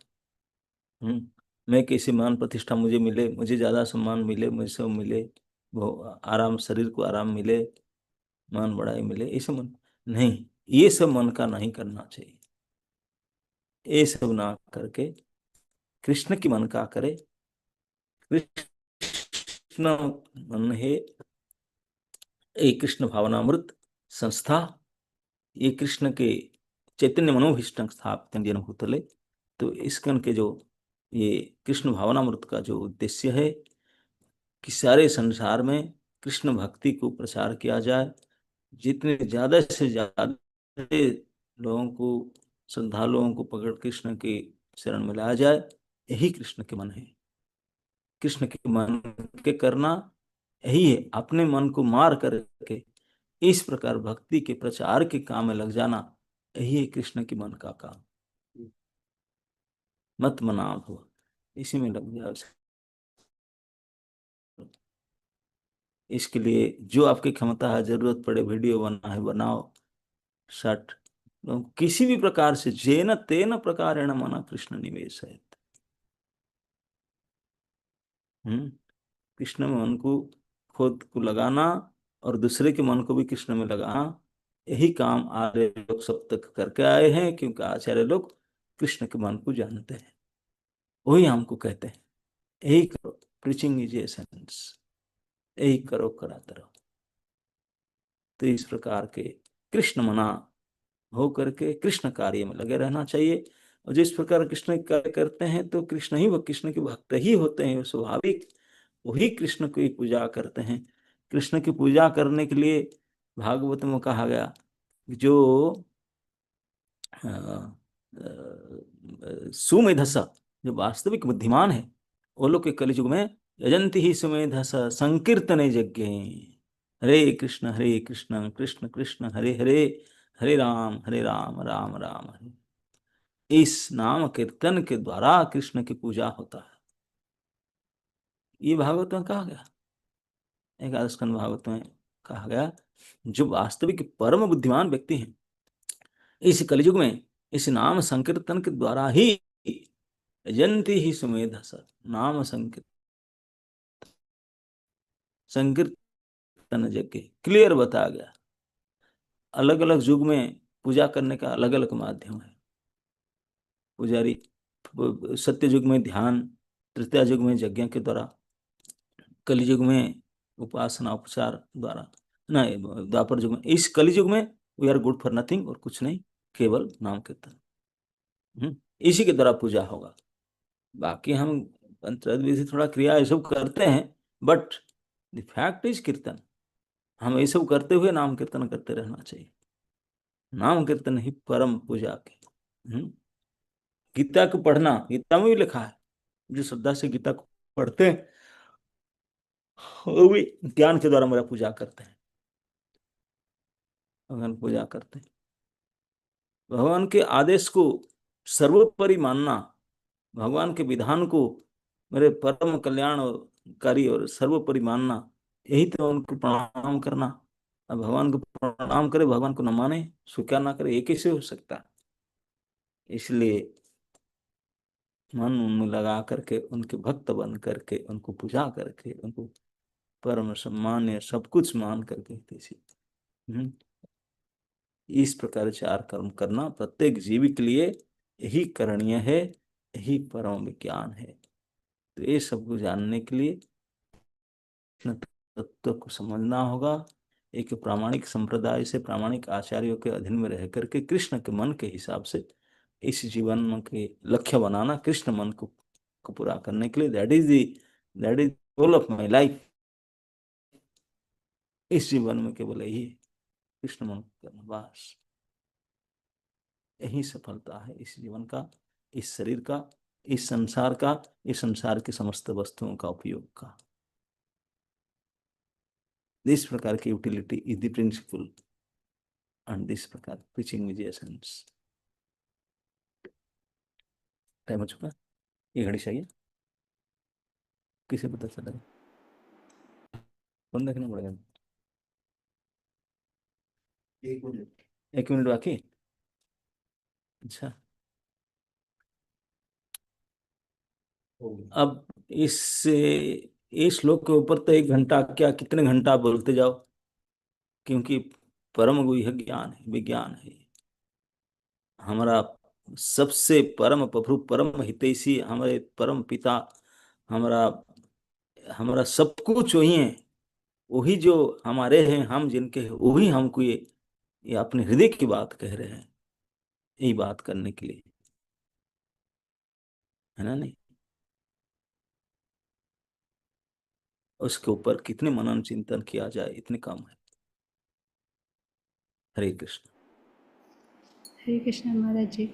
है। मैं कैसे मान प्रतिष्ठा मुझे मिले, मुझे ज्यादा सम्मान मिले, मुझे सब मिले, वो आराम, शरीर को आराम मिले, मान बढ़ाई मिले, ये सब मन नहीं, ये सब मन का नहीं करना चाहिए। ये सब ना करके कृष्ण की मन का करे। कृष्ण मन है ये कृष्ण भावनामृत संस्था, ये कृष्ण के चैतन्य मनोभीष्ट स्थापित जन भूतले। तो इसकन के जो ये कृष्ण भावनामृत का जो उद्देश्य है कि सारे संसार में कृष्ण भक्ति को प्रचार किया जाए, जितने ज्यादा से ज्यादा लोगों को, श्रद्धालुओं को पकड़ कृष्ण के शरण में लाया जाए, यही कृष्ण के मन है। कृष्ण के मन के करना यही है, अपने मन को मार करके इस प्रकार भक्ति के प्रचार के काम में लग जाना, यही है कृष्ण के मन का काम। मत मना भव, इसी में लग जाओ। इसके लिए जो आपकी क्षमता है, जरूरत पड़े वीडियो बना है बनाओ, शर्ट, किसी भी प्रकार से जेन तेन प्रकारेण मना कृष्ण निवेश है। कृष्ण में मन को, खुद को लगाना और दूसरे के मन को भी कृष्ण में लगाना, यही काम आर्य लोग सब तक करके आए हैं, क्योंकि आचार्य लोग कृष्ण के मन को जानते हैं। वही हमको कहते हैं यही करो, प्रीचिंग इज एसेंस, यही करो, कराते रहो। तो इस प्रकार के कृष्ण मना हो करके कृष्ण कार्य में लगे रहना चाहिए। और जिस प्रकार कृष्ण कार्य करते हैं तो कृष्ण ही, वो कृष्ण के भक्त ही होते हैं स्वाभाविक, वही कृष्ण की पूजा करते हैं। कृष्ण की पूजा करने के लिए भागवत में कहा गया जो सुमेधस, जो वास्तविक बुद्धिमान है, वो लोग के कलयुग में यजंती ही सुमेधस संकीर्तने यज्ञ, हरे कृष्ण कृष्ण कृष्ण हरे हरे, हरे राम राम राम हरे। इस नाम कीर्तन के द्वारा कृष्ण की पूजा होता है। ये भागवत में कहा गया, एकादश स्कंद भागवत में कहा गया, जो वास्तविक परम बुद्धिमान व्यक्ति हैं, इस कलयुग में इस नाम संकीर्तन के द्वारा ही यजंती ही सुमेधस, नाम संकीर्तन यज्ञ क्लियर बताया गया। अलग अलग युग में पूजा करने का अलग अलग माध्यम है। पुजारी सत्य युग में ध्यान, तृतीय युग में यज्ञ के द्वारा, कलयुग में उपासना उपचार द्वारा, नहीं द्वापर युग में, इस कलयुग में we are good for nothing, और कुछ नहीं, केवल नाम कीर्तन, इसी के द्वारा पूजा होगा। बाकी हम विधि थोड़ा क्रिया ये सब करते हैं, बट द फैक्ट इज कीर्तन। हम ये सब करते हुए नाम कीर्तन करते रहना चाहिए। नाम कीर्तन ही परम पूजा के। गीता को पढ़ना, गीता में भी लिखा है, जो श्रद्धा से गीता को पढ़ते हैं वो भी ज्ञान के द्वारा मेरा पूजा करते हैं, भगवान पूजा करते हैं। भगवान के आदेश को सर्वोपरि मानना, भगवान के विधान को मेरे परम कल्याणकारी और सर्वोपरि मानना, यही तो उनको प्रणाम करना। अब भगवान को प्रणाम करे, भगवान को न माने, स्वीकार ना करे, ये कैसे हो सकता है? इसलिए मन उनमें लगा करके, उनके भक्त बन करके, उनको पूजा करके, उनको परम सम्मान सब कुछ मान करके इस प्रकार चार कर्म करना प्रत्येक जीवी के लिए यही करणीय है, यही परम विज्ञान है। तो ये सब को जानने के लिए तत्व को समझना होगा। एक प्रामाणिक संप्रदाय से, प्रामाणिक आचार्यों के अधीन में रह करके कृष्ण के मन के हिसाब से इस जीवन के लक्ष्य बनाना, कृष्ण मन को पूरा करने के लिए, that is goal of my life. इस जीवन में केवल यही कृष्ण मन को करना, बस यही सफलता है इस जीवन का, इस शरीर का, इस संसार का, इस संसार की समस्त वस्तुओं का उपयोग का। इस प्रकार की utility is the principle, and this प्रकार प्रीचिंग विद एसेंस। टाइम हो चुका, ये घड़ी चाहिए, किसे पता चला? कौन देखना पड़ेगा? 1 मिनट, 1 मिनट बाकी। अच्छा, अब इस श्लोक के ऊपर तो 1 घंटा क्या, कितने घंटा बोलते जाओ, क्योंकि परम गुह्य ज्ञान है, विज्ञान है हमारा। सबसे परम प्रभु, परम हितैषी, हमारे परम पिता, हमारा हमारा सब कुछ वही है। वही जो हमारे हैं, हम जिनके हैं, वही हमको ये अपने हृदय की बात कह रहे हैं, यही बात करने के लिए, है ना? नहीं, उसके ऊपर कितने मनन चिंतन किया जाए, इतने कम है। हरे कृष्ण। हरे कृष्ण महाराज जी,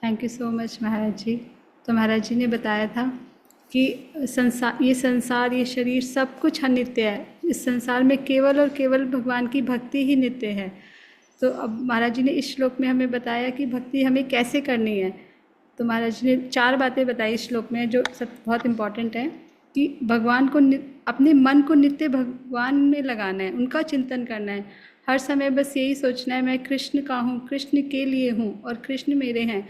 thank you so much Maharaj जी। तो महाराज जी ने बताया था कि संसार, ये शरीर सब कुछ अनित्य है। इस संसार में केवल और केवल भगवान की भक्ति ही नित्य है। तो अब महाराज जी ने इस श्लोक में हमें बताया कि भक्ति हमें कैसे करनी है। तो महाराज जी ने 4 बातें बताई इस श्लोक में, जो सब बहुत इम्पॉर्टेंट है, कि भगवान को अपने मन को नित्य भगवान में लगाना है, उनका चिंतन करना है। हर समय बस यही सोचना है, मैं कृष्ण का हूँ, कृष्ण के लिए हूँ और कृष्ण मेरे हैं।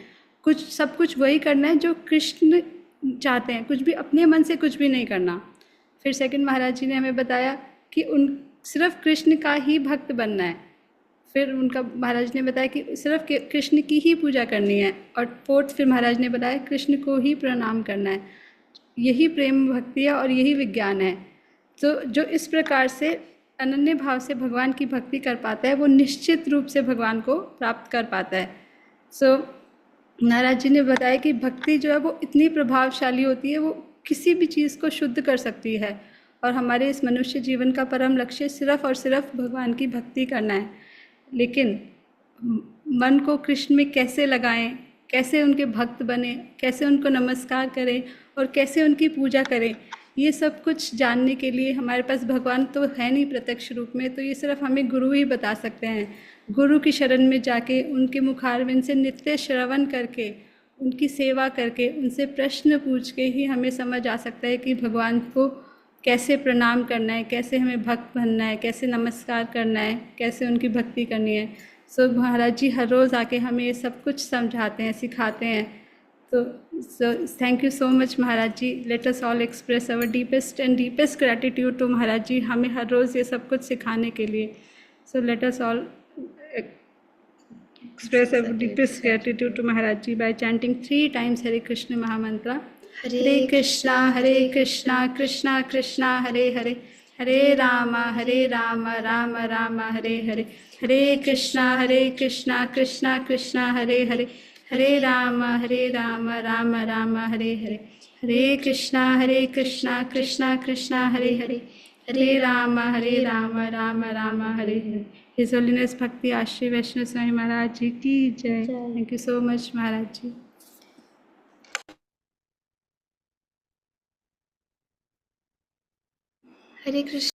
सब कुछ वही करना है जो कृष्ण चाहते हैं, कुछ भी अपने मन से कुछ भी नहीं करना। फिर सेकंड महाराज जी ने हमें बताया कि सिर्फ कृष्ण का ही भक्त बनना है। फिर उनका महाराज ने बताया कि सिर्फ कृष्ण की ही पूजा करनी है। और फोर्थ फिर महाराज ने बताया कृष्ण को ही प्रणाम करना है। यही प्रेम भक्ति है और यही विज्ञान है। तो जो इस प्रकार से अनन्य भाव से भगवान की भक्ति कर पाता है, वो निश्चित रूप से भगवान को प्राप्त कर पाता है। सो महाराज जी ने बताया कि भक्ति जो है वो इतनी प्रभावशाली होती है, वो किसी भी चीज़ को शुद्ध कर सकती है। और हमारे इस मनुष्य जीवन का परम लक्ष्य सिर्फ और सिर्फ भगवान की भक्ति करना है। लेकिन मन को कृष्ण में कैसे लगाएं, कैसे उनके भक्त बने, कैसे उनको नमस्कार करें और कैसे उनकी पूजा करें, ये सब कुछ जानने के लिए हमारे पास भगवान तो है नहीं प्रत्यक्ष रूप में, तो ये सिर्फ हमें गुरु ही बता सकते हैं। गुरु की शरण में जाके उनके मुखारविंद से नित्य श्रवण करके, उनकी सेवा करके, उनसे प्रश्न पूछ के ही हमें समझ आ सकता है कि भगवान को कैसे प्रणाम करना है, कैसे हमें भक्त बनना है, कैसे नमस्कार करना है, कैसे उनकी भक्ति करनी है। सो महाराज जी हर रोज़ आके हमें ये सब कुछ समझाते हैं, सिखाते हैं। तो thank you so much Maharaj ji. Let us all express our deepest and deepest gratitude to Maharaj ji, हमें हर रोज़ ये सब कुछ सिखाने के लिए। So let us all express our deepest gratitude to Maharaj Ji by chanting 3 times Hare Krishna Mahamantra. Hare Krishna, Krishna Krishna, Hare Hare, Hare Rama, Rama Rama, Hare Hare, Hare Krishna, Krishna Krishna, Hare Hare, Hare Rama, Rama Rama, Hare Hare, Hare Krishna, Krishna Krishna, Hare Hare, Hare Rama, Rama Rama, Hare Hare. His Holiness Bhakti Ashri Vaishnav Swami Maharaj Ji ki jai. Thank you so much Maharaj Ji. Hare Krishna.